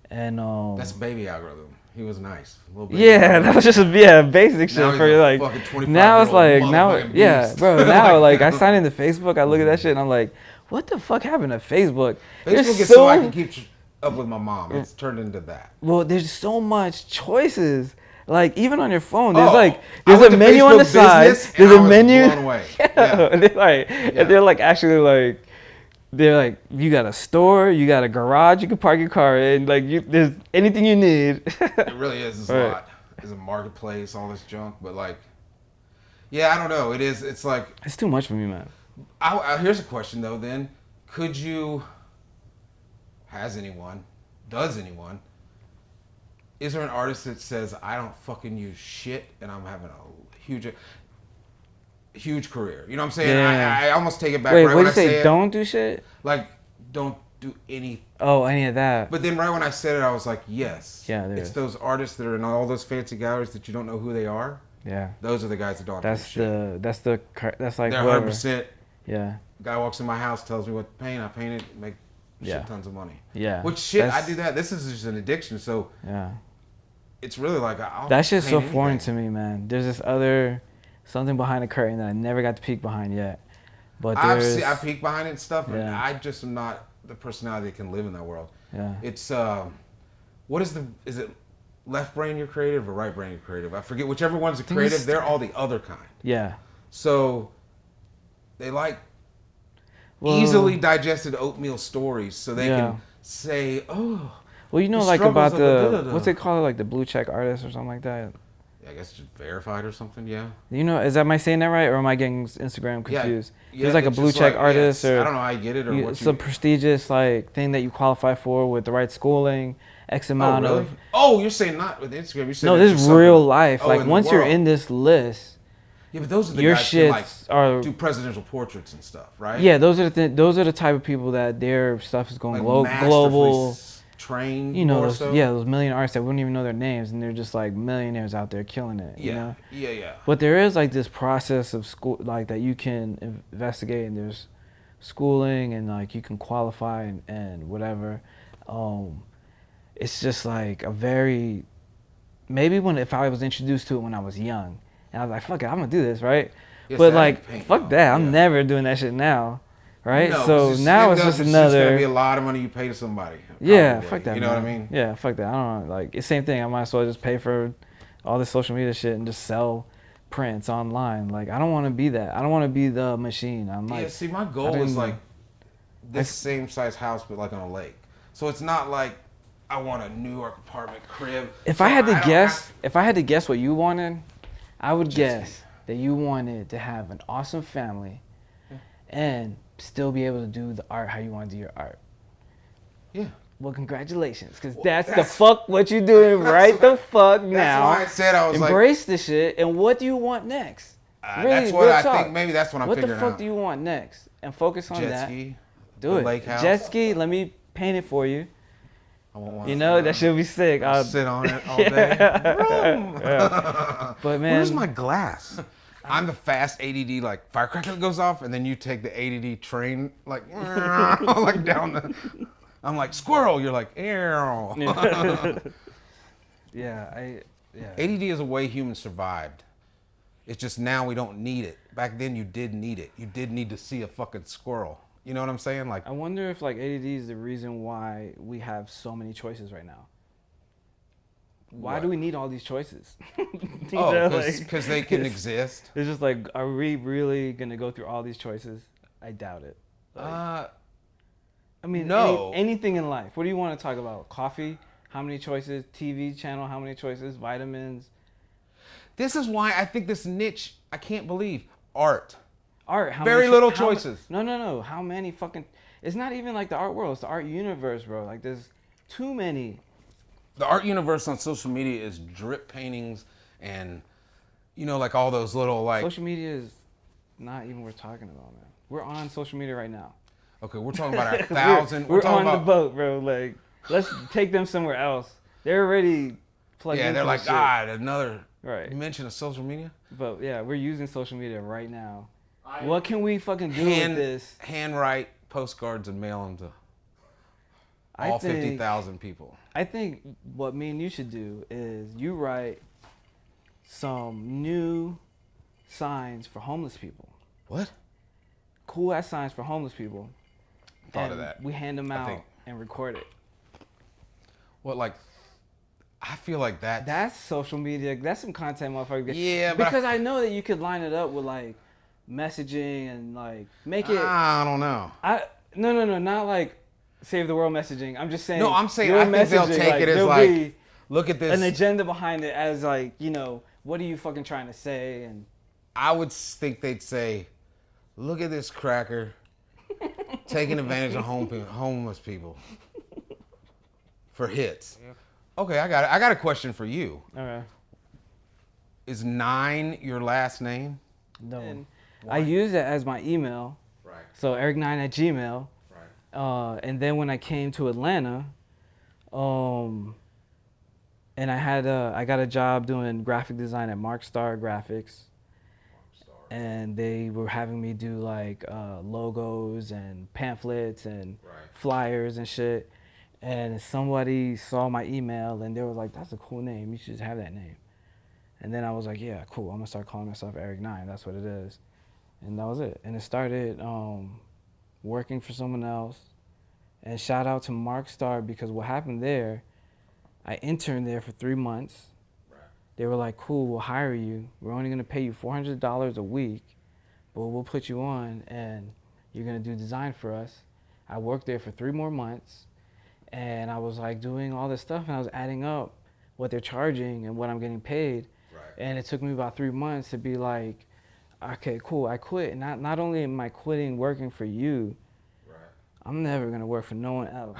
and that's baby algorithm. He was nice. That was just basic shit for like. Now it's like bro. Now like I sign into Facebook, I look at that shit, and I'm like, what the fuck happened to Facebook? Facebook is so I can keep up with my mom. It's turned into that. Well, there's so much choices. Like even on your phone, there's I there's went a to menu on the Facebook side. Business, There's and a I was menu. blown away. Yeah. And they're like actually like they're like you got a store, you got a garage you can park your car in. Like there's anything you need. It really is. It's a lot. It's a marketplace, all this junk, but like, yeah, I don't know. It is. It's like It's too much for me, man. Here's a question though. Then, could you? Has anyone? Does anyone? Is there an artist that says I don't fucking use shit and I'm having a huge career? You know what I'm saying? Yeah. I almost take it back. Wait, right what when do you I say? it. Don't do shit. Like, don't do any. Oh, any of that. But then right when I said it, I was like, yes. Yeah, it's those artists that are in all those fancy galleries that you don't know who they are. Yeah. Those are the guys that don't. That's like they're whoever. 100%. Yeah. Guy walks in my house, tells me what to paint. I paint it, make shit tons of money. Yeah. Which shit, I do that. This is just an addiction. So yeah. It's really like that shit's so foreign to me, man. There's this other something behind the curtain that I never got to peek behind yet. But I peek behind it and stuff, but Yeah. I just am not the personality that can live in that world. Yeah. It's what is it left brain you're creative or right brain you're creative? I forget whichever one's the creative, they're all the other kind. Yeah. So they like Well, easily digested oatmeal stories so they can say, oh, well, you know, the like about struggles what's it called, like the blue check artist or something like that. I guess just verified or something, yeah. You know, am I saying that right, or am I getting Instagram confused? Yeah, There's like a blue check artist, or I don't know how you get it, or what some prestigious like thing that you qualify for with the right schooling, X amount of. Oh, you're saying not with Instagram. You're saying no, this is real life. Like once you're in this list. Yeah, but those are the your guys shits that like do presidential portraits and stuff, right? Yeah, those are the type of people that their stuff is going global. Trained, you know, those million artists that we don't even know their names, and they're just like millionaires out there killing it. Yeah, you know? yeah. But there is like this process of school, like that you can investigate, and there's schooling, and like you can qualify and whatever. It's just like a very maybe if I was introduced to it when I was young, and I was like, fuck it, I'm gonna do this, right? Yes, but like, fuck that, I'm never doing that shit now. Right, no, so now it's just another. It's gonna be a lot of money you pay to somebody. Probably. Yeah, fuck that. You know what I mean? Yeah, fuck that. I don't know. Like it's the same thing. I might as well just pay for all this social media shit and just sell prints online. Like I don't want to be that. I don't want to be the machine. I'm like. Yeah. See, my goal is like this same size house, but like on a lake. So it's not like I want a New York apartment crib. If I had to guess what you wanted, I would guess that you wanted to have an awesome family, and still be able to do the art how you want to do your art. Yeah. Well, congratulations, because that's the fuck what you're doing right the fuck now. That's why I said I was embrace the shit, and what do you want next? Really, that's what I think. Maybe that's what I'm figuring out. What the fuck do you want next? And focus on that. Jet ski. Do it. Lake house. Jet ski. Let me paint it for you. I want one. You know that should be sick. I'll sit on it all day. Yeah. But man, where's my glass? I'm the fast ADD, like firecracker goes off, and then you take the ADD train, like, like down the. I'm like squirrel. You're like, ew. Yeah. ADD is a way humans survived. It's just now we don't need it. Back then you did need it. You did need to see a fucking squirrel. You know what I'm saying? Like, I wonder if like ADD is the reason why we have so many choices right now. Why do we need all these choices? Because they can exist. It's just like, are we really gonna go through all these choices? I doubt it. Like, I mean, no. Anything in life. What do you want to talk about? Coffee? How many choices? TV channel? How many choices? Vitamins? This is why I think this niche, I can't believe, art. Art. Very little choices. No. How many fucking... It's not even like the art world. It's the art universe, bro. Like, there's too many. The art universe on social media is drip paintings and, you know, like all those little, like... Social media is not even worth talking about, man. We're on social media right now. Okay, we're talking about our 1,000... we're on the boat, bro. Like, let's take them somewhere else. They're already plugged into they're like, shit. God, another right. mention of social media? But, yeah, we're using social media right now. What can we fucking do with this? Handwrite postcards and mail them to all 50,000 people. I think what me and you should do is you write some new signs for homeless people. What? Cool ass signs for homeless people. thought and of that. we hand them I out think- and record it. Well, like, I feel like That's social media. That's some content, motherfucker. Yeah, but because I know that you could line it up with like messaging and like make it. I don't know. No, not like save the world messaging. I'm just saying. No, I'm saying your I think they'll messaging, take it as there'll like, be look at this. an agenda behind it as like, what are you fucking trying to say? And I would think they'd say, look at this cracker taking advantage of homeless people for hits. Okay, I got it. I got a question for you. okay. Is 9 your last name? No. And I use it as my email. Right. So eric9@gmail. Right. And then when I came to Atlanta, and I got a job doing graphic design at Mark Star Graphics, and they were having me do like logos and pamphlets and flyers and shit. And somebody saw my email and they were like, "That's a cool name. You should have that name." And then I was like, "Yeah, cool. I'm gonna start calling myself Eric9. That's what it is." And that was it. And it started working for someone else. And shout out to Mark Star, because what happened there, I interned there for 3 months. They were like, "Cool, we'll hire you. We're only gonna pay you $400 a week, but we'll put you on and you're gonna do design for us." I worked there for 3 more months, and I was like doing all this stuff, and I was adding up what they're charging and what I'm getting paid. And it took me about 3 months to be like, okay, cool, I quit. And not only am I quitting working for you, I'm never gonna work for no one else.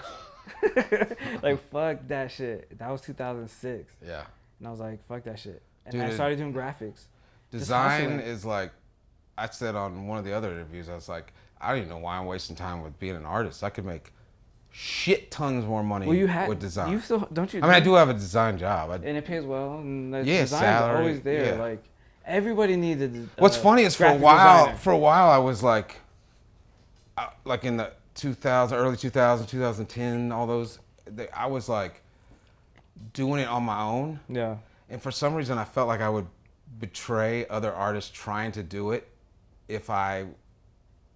Like, fuck that shit. That was 2006. Yeah. And I was like, fuck that shit. And Dude, I started doing graphics. Design hustling. is like, I said on one of the other interviews, I was like, I don't even know why I'm wasting time with being an artist. I could make shit tons more money with design. You still, don't you? I mean, I do have a design job. And it pays well. And the Yeah, design's salary, always there. yeah. Like, everybody needs a What's funny is graphic designer. for a while I was like in the 2000, early 2000, 2010, all those, I was like doing it on my own. Yeah. And for some reason I felt like I would betray other artists trying to do it if I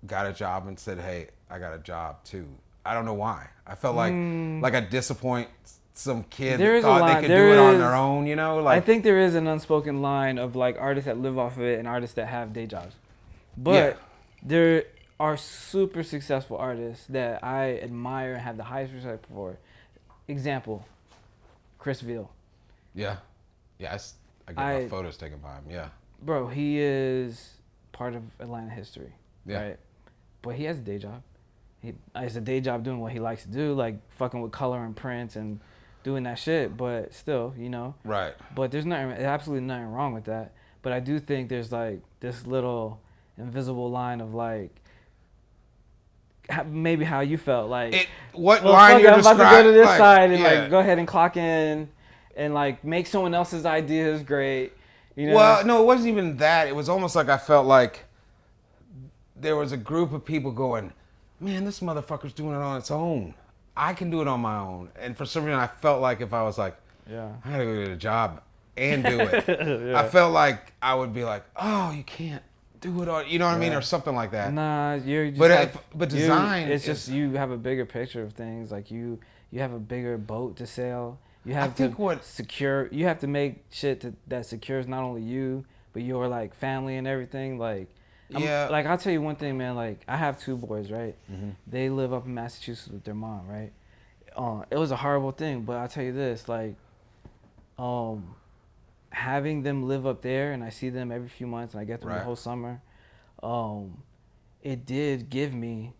got a job and said, "Hey, I got a job too." I don't know why. I felt like I disappoint some kid There that is a thought line- they could there do it on is- their own, you know? I Like, think there is an unspoken line of like artists that live off of it and artists that have day jobs. But Yeah. there are super successful artists that I admire and have the highest respect for. Example, Chris Veal. yeah. Yeah, I get my photos taken by him, yeah. Bro, he is part of Atlanta history, Yeah. right? But he has a day job. It's a day job doing what he likes to do, like fucking with color and prints and doing that shit. But still, Right. But there's absolutely nothing wrong with that. But I do think there's like this little invisible line of like, maybe how you felt like. What well, line fuck it, you're I'm about to go to describing? this Like, side and yeah. like go ahead and clock in, and like make someone else's ideas great. Well, no, it wasn't even that. It was almost like I felt like there was a group of people going, "Man, this motherfucker's doing it on its own. I can do it on my own." And for some reason, I felt like if I was like, Yeah. I gotta go get a job and do it, Yeah. I felt like I would be like, "Oh, you can't do it on," you know what I mean, or something like that. Nah, you're just. But design It's is- just you have a bigger picture of things. Like you have a bigger boat to sail. You have think to secure. You have to make shit that secures not only you but your like family and everything. Like, Yeah. Like I'll tell you one thing, man. Like I have 2 boys, right? Mm-hmm. They live up in Massachusetts with their mom, right? It was a horrible thing, but I'll tell you this, like, having them live up there, and I see them every few months, and I get them the Right. whole summer. It did give me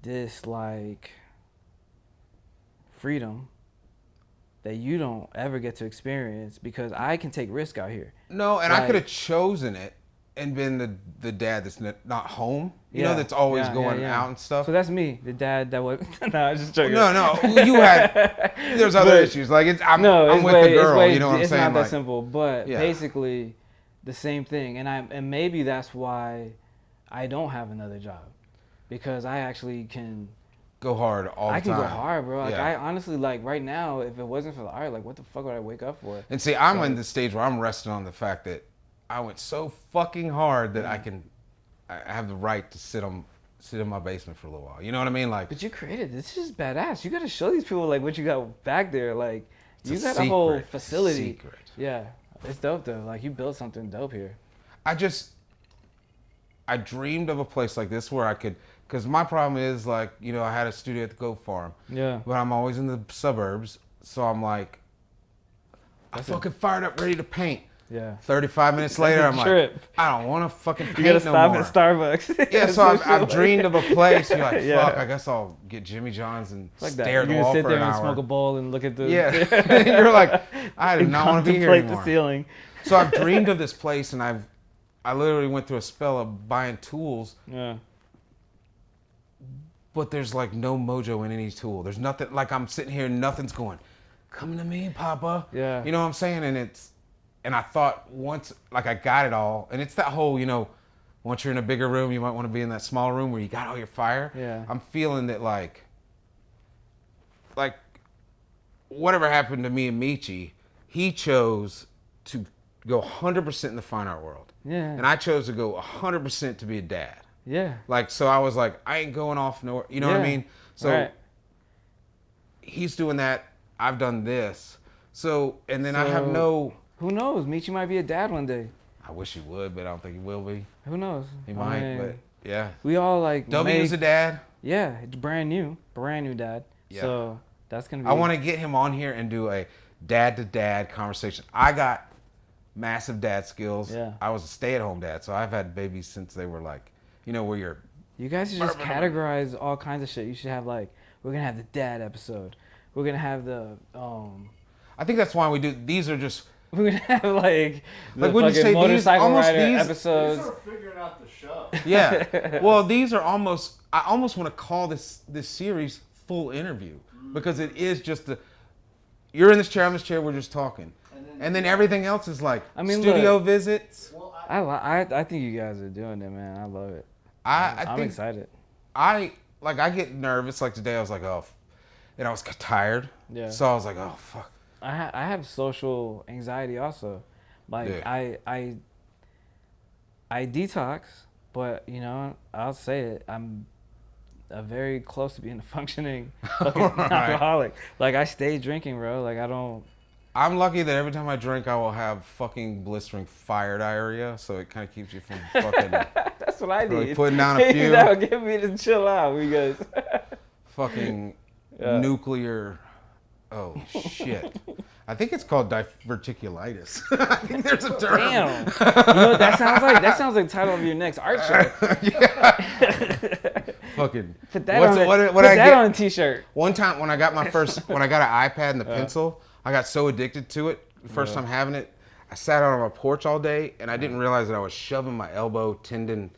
this like freedom that you don't ever get to experience, because I can take risk out here. No, and I Like- could have chosen it and been the dad that's not home. You know, Yeah, that's always yeah, going yeah. out and stuff. So that's me, the dad that was. No, I was just joking. No, you had. There's other But- issues. Like I'm No, with the girl. You know what I'm it's saying? not that Like, simple, but Yeah. basically the same thing. And maybe that's why I don't have another job, because I actually can. go hard all the I can time. go hard, bro. Like Yeah. I honestly, like right now, if it wasn't for the art, like what the fuck would I wake up for? And see, I'm in the stage where I'm resting on the fact that I went so fucking hard that I have the right to sit on sit in my basement for a little while. You know what I mean? Like, But you created this. Is badass. You got to show these people like what you got back there. Like it's you got a whole facility. Secret. Yeah, it's dope though. Like you built something dope here. I dreamed of a place like this where I could, because my problem is like, you know, I had a studio at the Goat Farm, Yeah. but I'm always in the suburbs, so I'm like, I fucking fired up, ready to paint. Yeah. 35 minutes later, I'm like, I don't want to fucking paint You gotta no stop more. at Starbucks. Yeah, so I've dreamed of a place. You're like, Yeah. fuck, I guess I'll get Jimmy John's and Like stare that. at the You're wall gonna sit for there an and hour. smoke a bowl and look at the Yeah, you're like, I do and not want to be here contemplate anymore. the ceiling. So I've dreamed of this place, and I literally went through a spell of buying tools, Yeah. but there's like no mojo in any tool. There's nothing, like I'm sitting here and nothing's going, come to me, Papa. Yeah. You know what I'm saying? And I thought once, like I got it all, and it's that whole, you know, once you're in a bigger room, you might want to be in that small room where you got all your fire. Yeah. I'm feeling that like whatever happened to me and Michi, he chose to go 100% in the fine art world. Yeah. And I chose to go 100% to be a dad. Yeah. Like, so I was like, I ain't going off nowhere. You know what I Yeah. mean? So Right. he's doing that. I've done this. So, and then I have So- no, Who knows? Michi might be a dad one day. I wish he would, but I don't think he will be. Who knows? He I might, mean, but yeah. we all like W's a dad. Yeah, it's brand new dad. Yeah. So that's gonna be. I want to get him on here and do a dad to dad conversation. I got massive dad skills. Yeah. I was a stay-at-home dad, so I've had babies since they were like, you know, where you're. You guys should just categorize all kinds of shit. You should have like, we're gonna have the dad episode. We're gonna have the I think that's why we do. These are just. we're gonna have like the Like, wouldn't you fucking say these- motorcycle almost rider these- episodes. These are figuring out the show. Yeah. Well, these are almost. I almost want to call this series full interview because it is just the. You're in this chair, I'm in this chair. We're just talking, and then everything else is like I mean, studio look. visits. Well, I think you guys are doing it, man. I love it. I'm I'm excited. I get nervous. Like today, I was like, oh, and I was tired. Yeah. So I was like, oh fuck. I have social anxiety also. Like Yeah. I detox, but you know, I'll say it. I'm very close to being a functioning fucking Right. alcoholic. Like I stay drinking, bro. Like I don't. I'm lucky that every time I drink, I will have fucking blistering fire diarrhea. So it kind of keeps you from fucking That's what I really need. putting down a few. That would get me to chill out, because. fucking Yeah. nuclear. Oh shit! I think it's called diverticulitis. I think there's a term. Damn. You know what that sounds like? That sounds like the title of your next art show. Fucking. Put that What's on. it- what Put I that get? on a t-shirt. One time when I got my first, when I got an iPad and the pencil, I got so addicted to it. The first time having it, I sat out on my porch all day, and I didn't realize that I was shoving my elbow tendon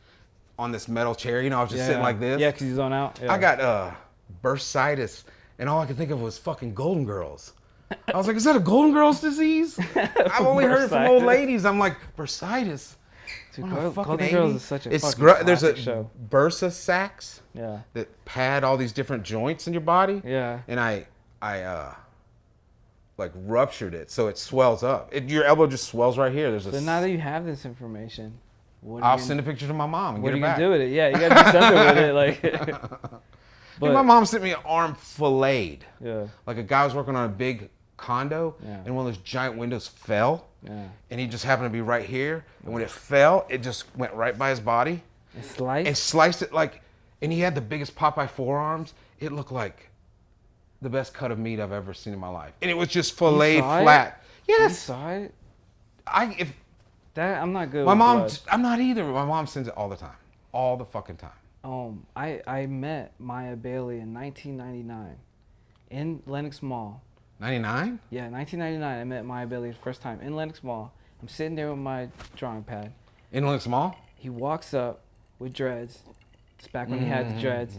on this metal chair. You know, I was just sitting like this. Yeah, because he's on out. Yeah. I got bursitis, and all I could think of was fucking Golden Girls. I was like, is that a Golden Girls disease? I've only heard it from old Bursitis. ladies. I'm like, bursitis. Dude, What am I, fucking Golden Girls 80? is such a It's fucking there's a classic show. bursa sacs Yeah. that pad all these different joints in your body. Yeah. And I like ruptured it, so it swells up. Your elbow just swells right here. There's a. So now that you have this information, what I'll are you send a picture to my mom and what get are it you back. gonna do with it? Yeah, you gotta do something with it. Like, Dude, my mom sent me an arm filleted. yeah, Like a guy was working on a big condo, Yeah. and one of those giant windows fell, yeah. and he just happened to be right here. And when it fell, it just went right by his body It's sliced. and sliced it like. And he had the biggest Popeye forearms. It looked like the best cut of meat I've ever seen in my life, and it was just filleted saw it? flat. You Yes, saw it? if That I'm not good. my with mom, blood. I'm not either. My mom sends it all the time, all the fucking time. I met Maya Bailey in 1999 in Lenox Mall. 99? Yeah, 1999. I met Maya Bailey the first time in Lenox Mall. I'm sitting there with my drawing pad. In Lenox Mall? He walks up with dreads. It's back when he had the dreads.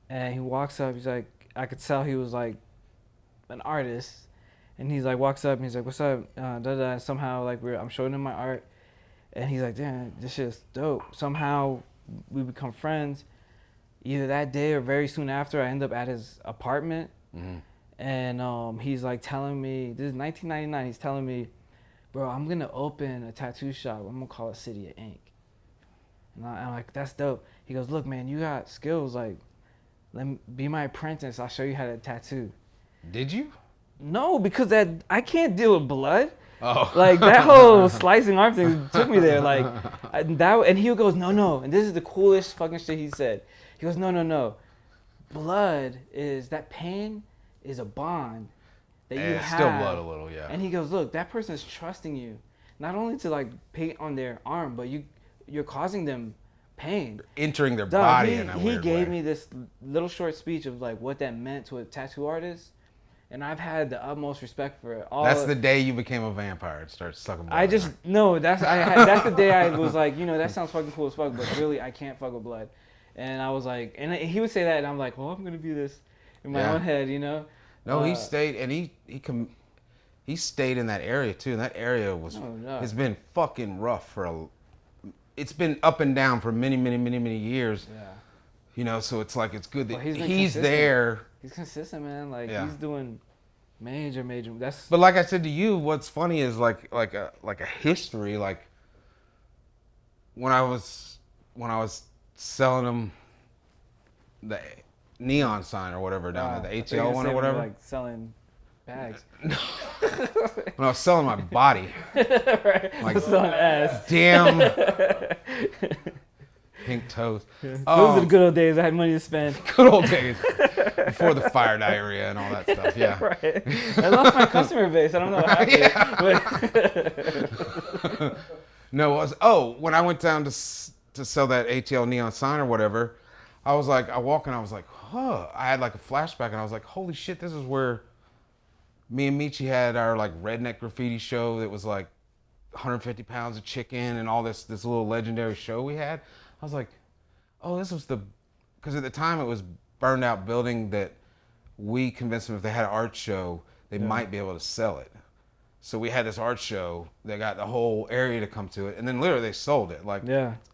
And he walks up. He's like, I could tell he was like an artist. And he's like, walks up and he's like, what's up? And somehow, like, I'm showing him my art. And he's like, damn, this shit's dope. Somehow we become friends. Either that day or very soon after, I end up at his apartment. And he's like telling me, this is 1999, he's telling me, bro, I'm going to open a tattoo shop. I'm going to call it City of Ink. And I'm like, that's dope. He goes, look, man, you got skills. Like, let me be my apprentice. I'll show you how to tattoo. Did you? No, because I can't deal with blood. Oh. Like that whole slicing arm thing took me there. Like and he goes, no. And this is the coolest fucking shit he said. He goes, no. Blood is that pain is a bond that you have. Still blood a little, yeah. And he goes, look, that person is trusting you, not only to like paint on their arm, but you're causing them pain. Entering their Dog, body in a weird He gave way. me this little short speech of like what that meant to a tattoo artist, and I've had the utmost respect for it. That's the day you became a vampire and started sucking blood. That's the day I was like, that sounds fucking cool as fuck, but really I can't fuck with blood. And I was like, and he would say that, and I'm like, well, I'm gonna be this in my own head, No, he stayed, and he stayed in that area too. And that area has been fucking rough it's been up and down for many years. Yeah. So it's like it's good that he's consistent. there. He's consistent, man. Like he's doing major. But like I said to you, what's funny is like a history. Like when I was selling him the neon sign or whatever down at the ATL one or whatever. Like selling bags. When I was selling my body. Right. Like selling ass. Damn. Pink toes. Those are the good old days. I had money to spend. Good old days. Before the fire diarrhea and all that stuff. Yeah. Right. I lost my customer base. I don't know what happened. No, when I went down to sell that ATL neon sign or whatever, I walked and I was like, huh. I had like a flashback and I was like, holy shit, this is where me and Michi had our like redneck graffiti show that was like 150 pounds of chicken and all this little legendary show we had. I was like, oh, this was because at the time it was burned out building that we convinced them if they had an art show, they might be able to sell it. So we had this art show that got the whole area to come to it, and then literally they sold it. Like,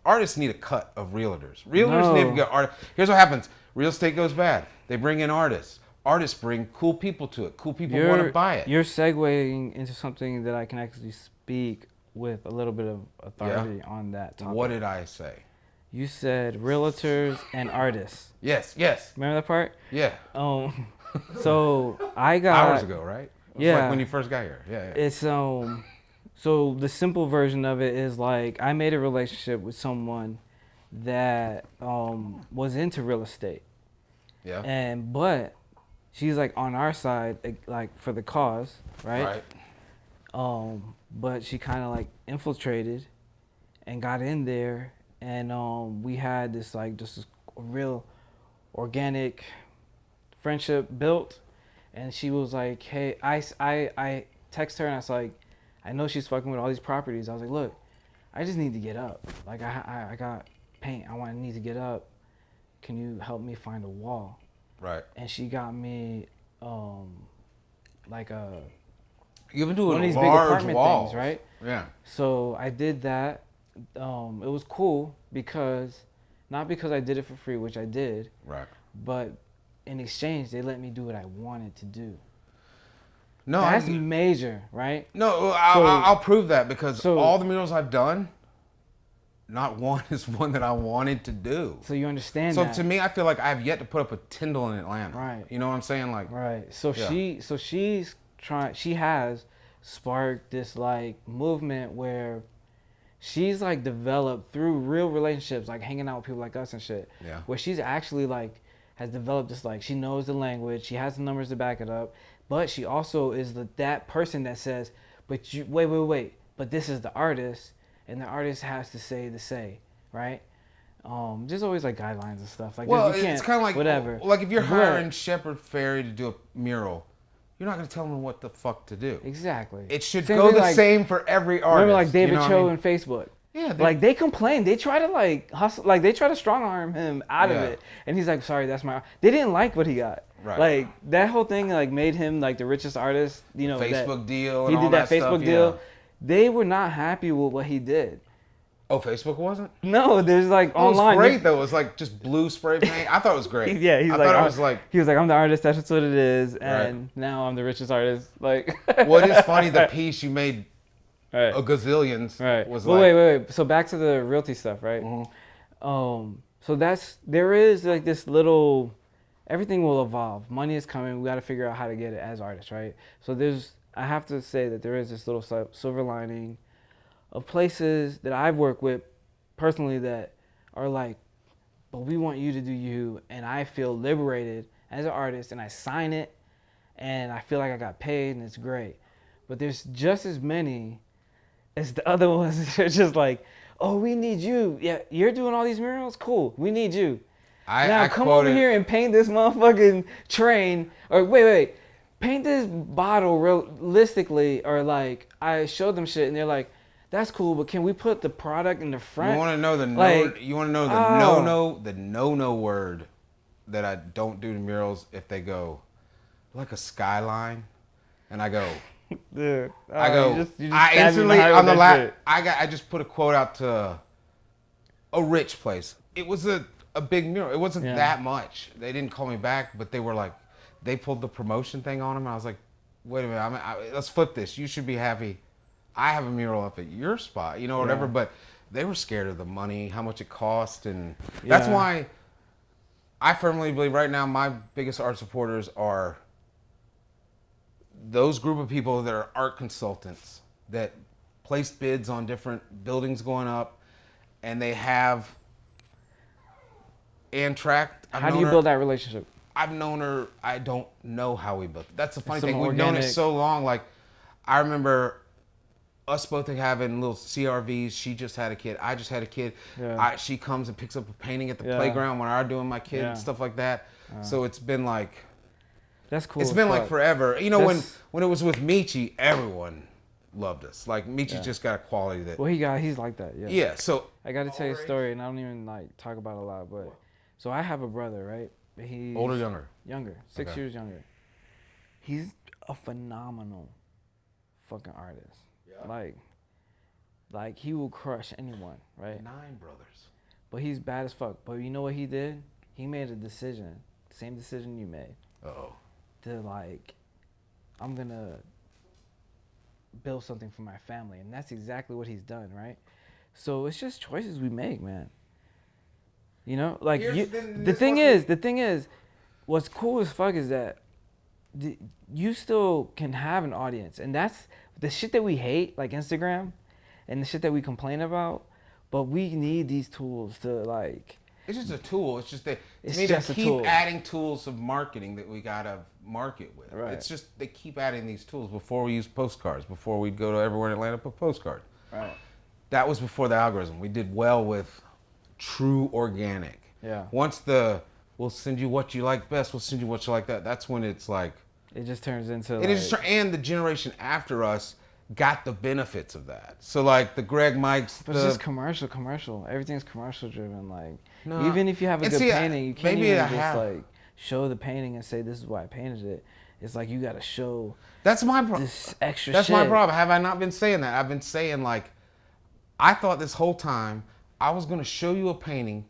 artists need a cut of realtors. Realtors need to get art. Here's what happens: real estate goes bad. They bring in artists. Artists bring cool people to it. Cool people want to buy it. You're segueing into something that I can actually speak with a little bit of authority on that topic. What did I say? You said realtors and artists. Yes. Remember that part? Yeah. So I got hours ago, right? Like when you first got here. Yeah. It's so the simple version of it is like I made a relationship with someone that was into real estate. Yeah. But she's like on our side, like for the cause, right? Right. But she kind of like infiltrated and got in there, and we had this like just this real organic friendship built. And she was like, hey, I text her and I was like, I know she's fucking with all these properties. I was like, look, I just need to get up. Like I got paint. I need to get up. Can you help me find a wall? Right. And she got me like You've been doing one of these big large apartment walls, things, right? Yeah. So I did that. It was cool not because I did it for free, which I did. Right. But in exchange, they let me do what I wanted to do. No, that's major, right? No, I'll prove that because all the murals I've done, not one is one that I wanted to do. So you understand that. that. So to me, I feel like I have yet to put up a Tyndall in Atlanta. Right. You know what I'm saying? Like. Right. So she has sparked this like movement where she's like developed through real relationships, like hanging out with people like us and shit. Yeah. Where she's actually like has developed this like she knows the language, she has the numbers to back it up, but she also is that person that says, but you wait, but this is the artist, and the artist has to say, right? There's always like guidelines and stuff. Like, well, you can't, it's kind of like whatever. Like if you're hiring Shepard Fairey to do a mural, you're not going to tell them what the fuck to do. Exactly. It should go the same for every artist. Remember like David Cho and Facebook. Yeah, like they complain. They try to like hustle. Like they try to strong arm him out of it, and he's like, "Sorry, that's my." They didn't like what he got. Right. Like that whole thing like made him like the richest artist. You know, Facebook deal. He and did all that Facebook stuff, deal. Yeah. They were not happy with what he did. Oh, Facebook wasn't? No, there's like online. It was great though. It was like just blue spray paint. I thought it was great. Yeah, I thought it was like he was like, I'm the artist. That's what it is, and now I'm the richest artist. Like, well, it is funny. The piece you made. Right. A gazillions. Right. Was well, like. Wait. So back to the realty stuff, right? Mm-hmm. So there is like this little, everything will evolve. Money is coming. We got to figure out how to get it as artists, right? So I have to say that there is this little silver lining of places that I've worked with personally that are like, but we want you to do you, and I feel liberated as an artist, and I sign it, and I feel like I got paid, and it's great. But there's just as many as the other ones. They're just like, oh, we need you. Yeah, you're doing all these murals? Cool. We need you. Now come over here and paint this motherfucking train. Or wait. Paint this bottle realistically. Or like, I showed them shit and they're like, that's cool, but can we put the product in the front? You want to know the no word that I don't do to murals if they go like a skyline, and I go, dude. I instantly on the lap. I just put a quote out to a rich place. It was a big mural. It wasn't that much. They didn't call me back, but they were like, they pulled the promotion thing on him. I was like, wait a minute, let's flip this. You should be happy. I have a mural up at your spot, whatever. Yeah. But they were scared of the money, how much it cost, and that's why I firmly believe right now my biggest art supporters are those group of people that are art consultants that place bids on different buildings going up, and they have Ann Tract. How do you build that relationship? I've known her. I don't know how we built it. That's the funny thing. We've known it so long. Like, I remember us both having little CRVs. She just had a kid. I just had a kid. Yeah. She comes and picks up a painting at the playground when I'm doing my kid and stuff like that. So it's been like, that's cool. It's been like forever. When it was with Michi, everyone loved us. Like Michi just got a quality that. Well, he's like that. Yeah. Yeah. So I got to tell you a story, and I don't even like talk about it a lot, but so I have a brother, right? He's older, younger. Younger, 6 years younger. He's a phenomenal fucking artist. Yeah. Like he will crush anyone, right? 9 brothers. But he's bad as fuck. But you know what he did? He made a decision, same decision you made. Uh-oh. To like, I'm gonna build something for my family, and that's exactly what he's done, right? So it's just choices we make, man. Like the thing is, what's cool as fuck is that you still can have an audience, and that's the shit that we hate, like Instagram, and the shit that we complain about. But we need these tools to like. It's just a tool. It's just that to me they keep adding tools of marketing that we gotta market with. Right. It's just they keep adding these tools. Before we used postcards. Before we'd go to everywhere in Atlanta put postcards. Right. That was before the algorithm. We did well with true organic. Yeah. Once we'll send you what you like best. We'll send you what you like that. That's when it's like. It just turns into. And the generation after us got the benefits of that. So like the Greg Mikes. But it's just commercial. Everything's commercial driven. Like even if you have a good painting, you can't even just like show the painting and say this is why I painted it. It's like you got to show. That's my problem. This extra. That's my problem. Have I not been saying that? I've been saying like, I thought this whole time I was gonna show you a painting.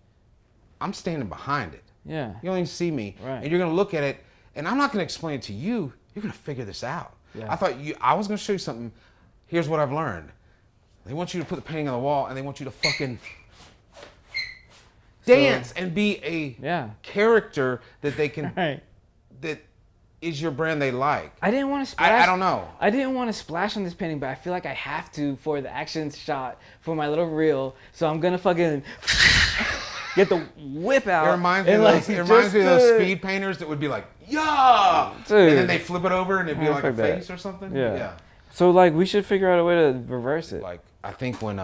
I'm standing behind it. Yeah. You don't even see me. Right. And you're gonna look at it, and I'm not gonna explain it to you. You're gonna figure this out. Yeah. I thought I was gonna show you something. Here's what I've learned. They want you to put the painting on the wall, and they want you to fucking dance and be a character that they can that is your brand they like. I didn't want to splash. I don't know. I didn't want to splash on this painting, but I feel like I have to for the action shot for my little reel. So I'm gonna fucking get the whip out. It reminds me of those speed painters that would be like, yeah, dude. And then they flip it over and it'd be like a face or something. Yeah. So like we should figure out a way to reverse it. Like I think when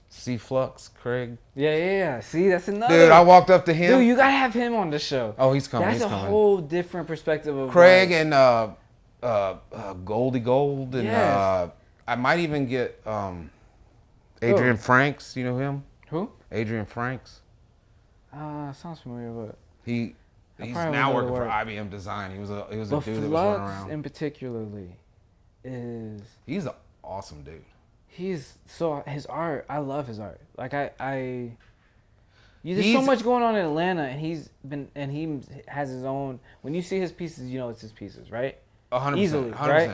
C-Flux, Craig. Yeah. See, that's another. Dude, I walked up to him. Dude, you gotta have him on the show. Oh, he's coming. That's a whole different perspective of Craig and Goldie Gold and I might even get Adrian Franks. You know him? Who? Adrian Franks. Sounds familiar, but he's now working for IBM Design. He was a dude that was running around. In particularly he's an awesome dude. His art, I love his art. Like there's so much going on in Atlanta, and he has his own. When you see his pieces, you know it's his pieces, right? 100%. Easily, 100%. right?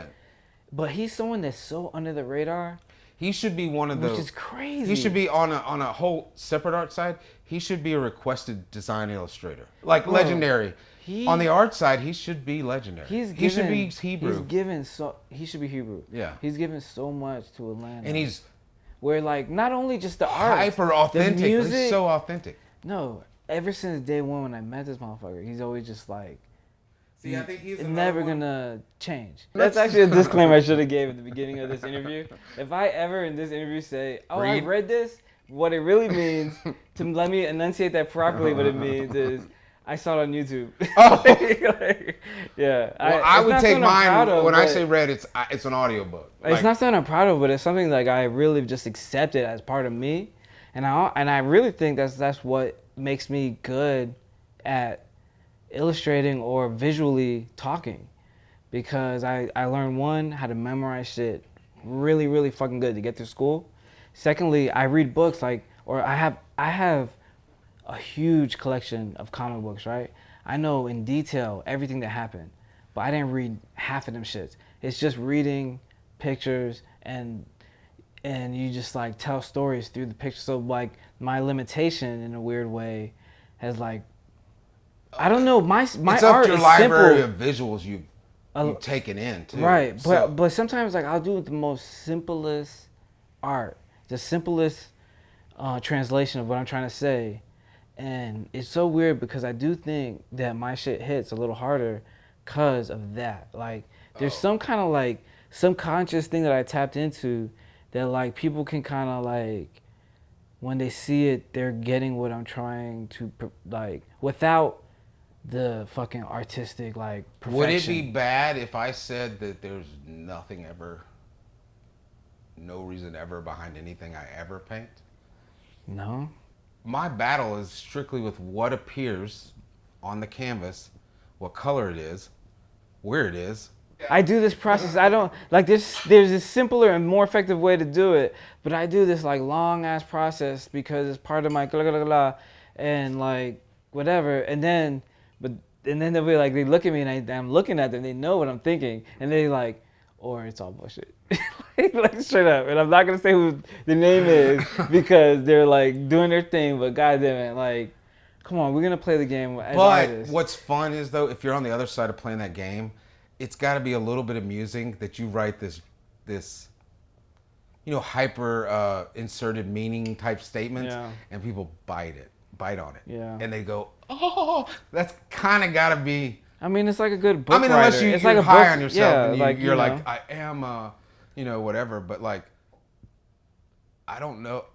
But he's someone that's so under the radar. He should be one of the. which is crazy. He should be on a whole separate art side. He should be a requested design illustrator, like Bro, legendary. On the art side, he should be legendary. He should be Hebrew. He should be Hebrew. Yeah. He's given so much to Atlanta. And he's where like not only just the art, hyper authentic. the music. He's so authentic. No, ever since day one when I met this motherfucker, he's always just like. See, I think he's never gonna change. That's actually a disclaimer I should have gave at the beginning of this interview. If I ever in this interview say, "Oh, I read this," what it really means, to let me enunciate that properly, what it means is I saw it on YouTube. Oh. Yeah. Well, I would take mine when I say read. It's an audiobook. It's not something I'm proud of, but it's something like I really just accepted as part of me, and I really think that's what makes me good at illustrating or visually talking, because I learned, one, how to memorize shit really, really fucking good to get through school. Secondly, I read books I have a huge collection of comic books, right? I know in detail everything that happened, but I didn't read half of them shits. It's just reading pictures and you just like tell stories through the pictures. So like my limitation in a weird way has like, I don't know, my it's art up your is library simple. of visuals you've taken in too. Right, So, but sometimes like I'll do the most simplest art, the simplest translation of what I'm trying to say, and it's so weird because I do think that my shit hits a little harder because of that. Like there's some kind of like subconscious thing that I tapped into that like people can kind of like, when they see it, they're getting what I'm trying to like without the fucking artistic like perfection. would it be bad if I said that there's nothing ever, no reason ever behind anything I ever paint? No. My battle is strictly with what appears on the canvas, what color it is, where it is. I do this process. I don't like there's a simpler and more effective way to do it, but I do this like long ass process because it's part of my blah, blah, blah, blah, and like whatever. And then they'll be like, they look at me and I'm looking at them. They know what I'm thinking, and they like, or it's all bullshit. like straight up. And I'm not gonna say who the name is because they're like doing their thing. But goddamn it, like, come on, we're gonna play the game as artists. But what's fun is though, if you're on the other side of playing that game, it's got to be a little bit amusing that you write this, hyper inserted meaning type statements, and people bite on it, and they go, oh, that's kind of got to be. I mean, it's like a good book. I mean, unless it's you're like high on yourself, and like, you're like, I am, whatever. But like, I don't know.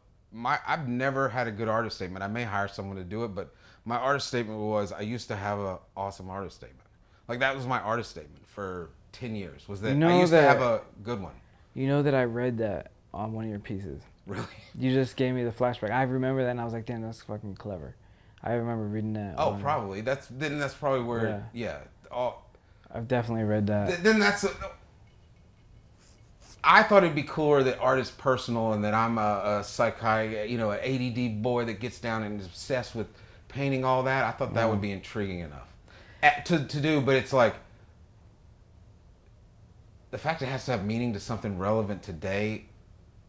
I've never had a good artist statement. I may hire someone to do it, but my artist statement was, I used to have an awesome artist statement. Like that was my artist statement for 10 years. Was that I used to have a good one. You know that I read that on one of your pieces. Really? You just gave me the flashback. I remember that, and I was like, damn, that's fucking clever. I remember reading that. Oh, probably. That's probably where. Yeah. I've definitely read that. Then that's. I thought it'd be cooler that art is personal, and that I'm a an ADD boy that gets down and is obsessed with painting all that. I thought that would be intriguing enough to do, but it's like the fact it has to have meaning to something relevant today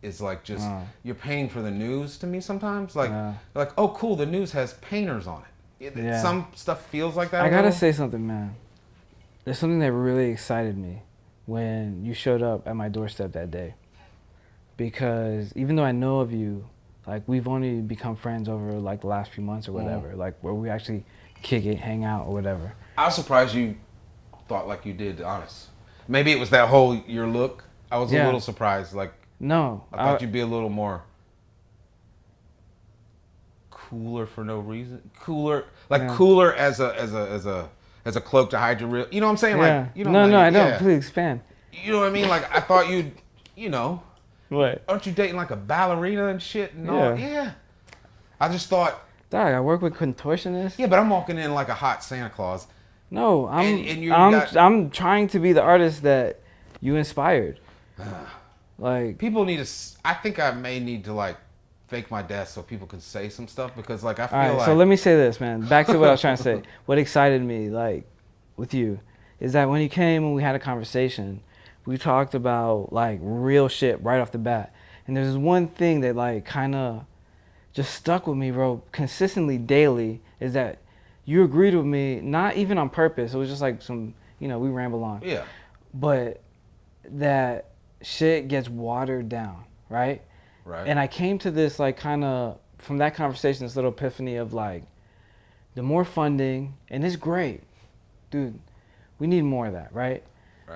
is like just you're painting for the news to me sometimes. Like oh cool, the news has painters on it. Some stuff feels like that. I gotta say something, man. There's something that really excited me when you showed up at my doorstep that day, because even though I know of you, like we've only become friends over like the last few months or whatever, like where we actually kick it, hang out or whatever. I was surprised you thought like you did, honest. Maybe it was that whole your look. I was a little surprised. Like no, I thought you'd be a little more cooler for no reason. Cooler as a cloak to hide your real. You know what I'm saying? Yeah. Like no, I don't. Please expand. You know what I mean? Like I thought you'd, What? Aren't you dating like a ballerina and shit and all? Yeah. I just thought. Dog, I work with contortionists. Yeah, but I'm walking in like a hot Santa Claus. No, I'm trying to be the artist that you inspired. Like people need to. I think I may need to like fake my death so people can say some stuff, because like I feel like. So let me say this, man. Back to what I was trying to say. What excited me, like, with you, is that when you came and we had a conversation, we talked about like real shit right off the bat, And there's one thing that like kind of just stuck with me, bro, consistently daily, is that you agreed with me, not even on purpose. It was just like some, we ramble on. Yeah. But that shit gets watered down, right? Right. And I came to this like kind of from that conversation, this little epiphany of like, the more funding, and it's great, dude, we need more of that, right?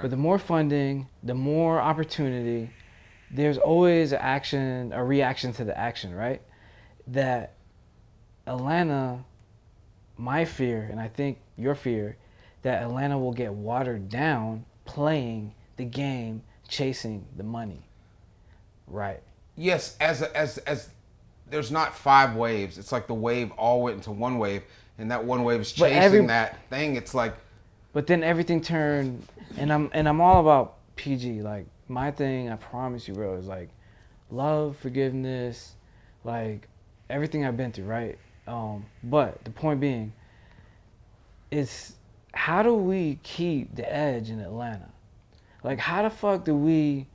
But the more funding, the more opportunity, there's always a reaction to the action, right? That Atlanta, my fear, and I think your fear, that Atlanta will get watered down playing the game, chasing the money, right? Yes, as there's not 5 waves. It's like the wave all went into one wave, and that one wave is chasing that thing. It's like, but then everything turned, and I'm all about PG. Like my thing, I promise you, bro, is like love, forgiveness, like everything I've been through, right? But the point being is, how do we keep the edge in Atlanta? Like, how the fuck do we?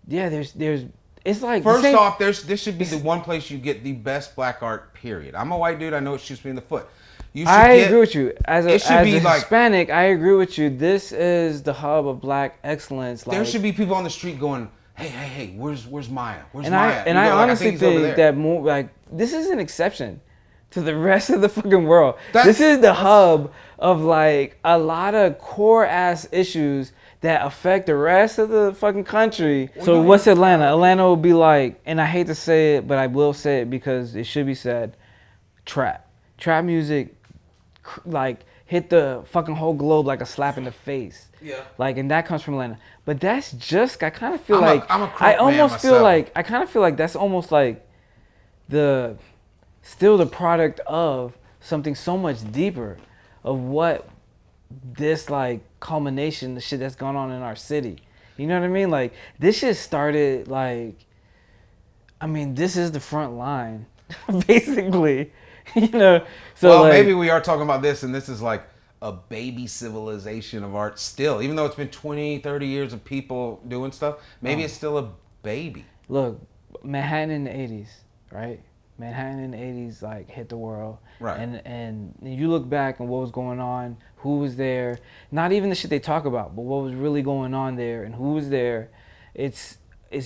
Yeah, there's. It's like, first off, this should be the one place you get the best black art. Period. I'm a white dude. I know it shoots me in the foot. I agree with you. As a Hispanic, I agree with you. This is the hub of black excellence. There should be people on the street going, hey, where's Maya? Where's and Maya? I honestly think that more like this is an exception to the rest of the fucking world. This is the hub of like a lot of core ass issues that affect the rest of the fucking country. So what's Atlanta? Atlanta will be like, and I hate to say it, but I will say it because it should be said, trap music, like hit the fucking whole globe like a slap in the face. Yeah. Like, and that comes from Atlanta. But that's just, I kind of feel I kind of feel like that's almost like still the product of something so much deeper of what this like culmination, the shit that's going on in our city. You know what I mean? Like this shit started like, I mean, this is the front line, basically. So well, like, maybe we are talking about this, and this is like a baby civilization of art still. Even though it's been 20, 30 years of people doing stuff, maybe it's still a baby. Look, Manhattan in the 80s, right? Manhattan in the 80s like hit the world. Right. And you look back and what was going on, who was there, not even the shit they talk about, but what was really going on there and who was there, it's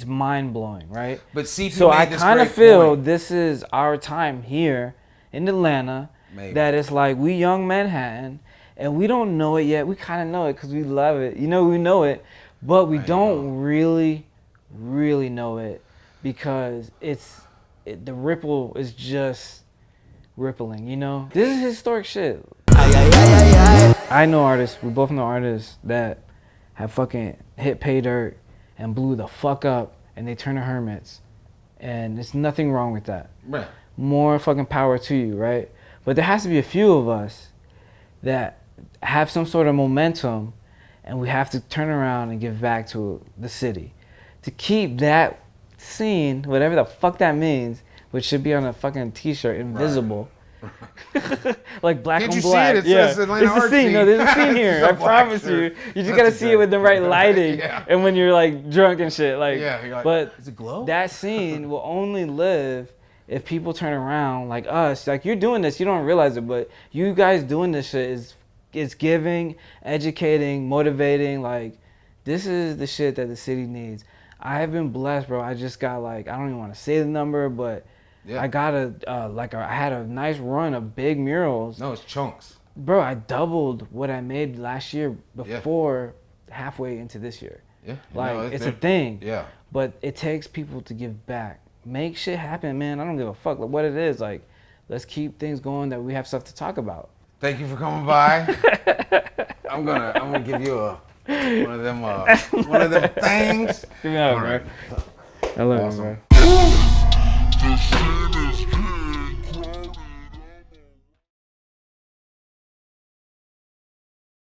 mind-blowing, right? But see, so I kind of feel this is our time here in Atlanta, that it's like we young Manhattan, and we don't know it yet. We kind of know it because we love it. We know it, but we don't really know it because the ripple is just rippling, This is historic shit. I know artists, we both know artists that have fucking hit pay dirt and blew the fuck up and they turn to hermits. And there's nothing wrong with that. Right. More fucking power to you, right? But there has to be a few of us that have some sort of momentum and we have to turn around and give back to the city. To keep that scene, whatever the fuck that means, which should be on a fucking t-shirt, invisible. Right. Like black Can't on you black. See it? It says Atlanta it's the scene. No, there's a scene here. I promise you. You just gotta see it with the right lighting. And when you're like drunk and shit. Like, you're like, but is it glow? That scene will only live if people turn around like us. Like you're doing this, you don't realize it, but you guys doing this shit is giving, educating, motivating. Like this is the shit that the city needs. I have been blessed, bro. I just got like, I don't even want to say the number, but I got I had a nice run of big murals. No, it's chunks. Bro, I doubled what I made last year before halfway into this year. Yeah. Like, it's a thing. Yeah. But it takes people to give back. Make shit happen, man. I don't give a fuck like, what it is. Like, let's keep things going that we have stuff to talk about. Thank you for coming by. I'm gonna give you one of them things. Give me out, bro. I love you, bro.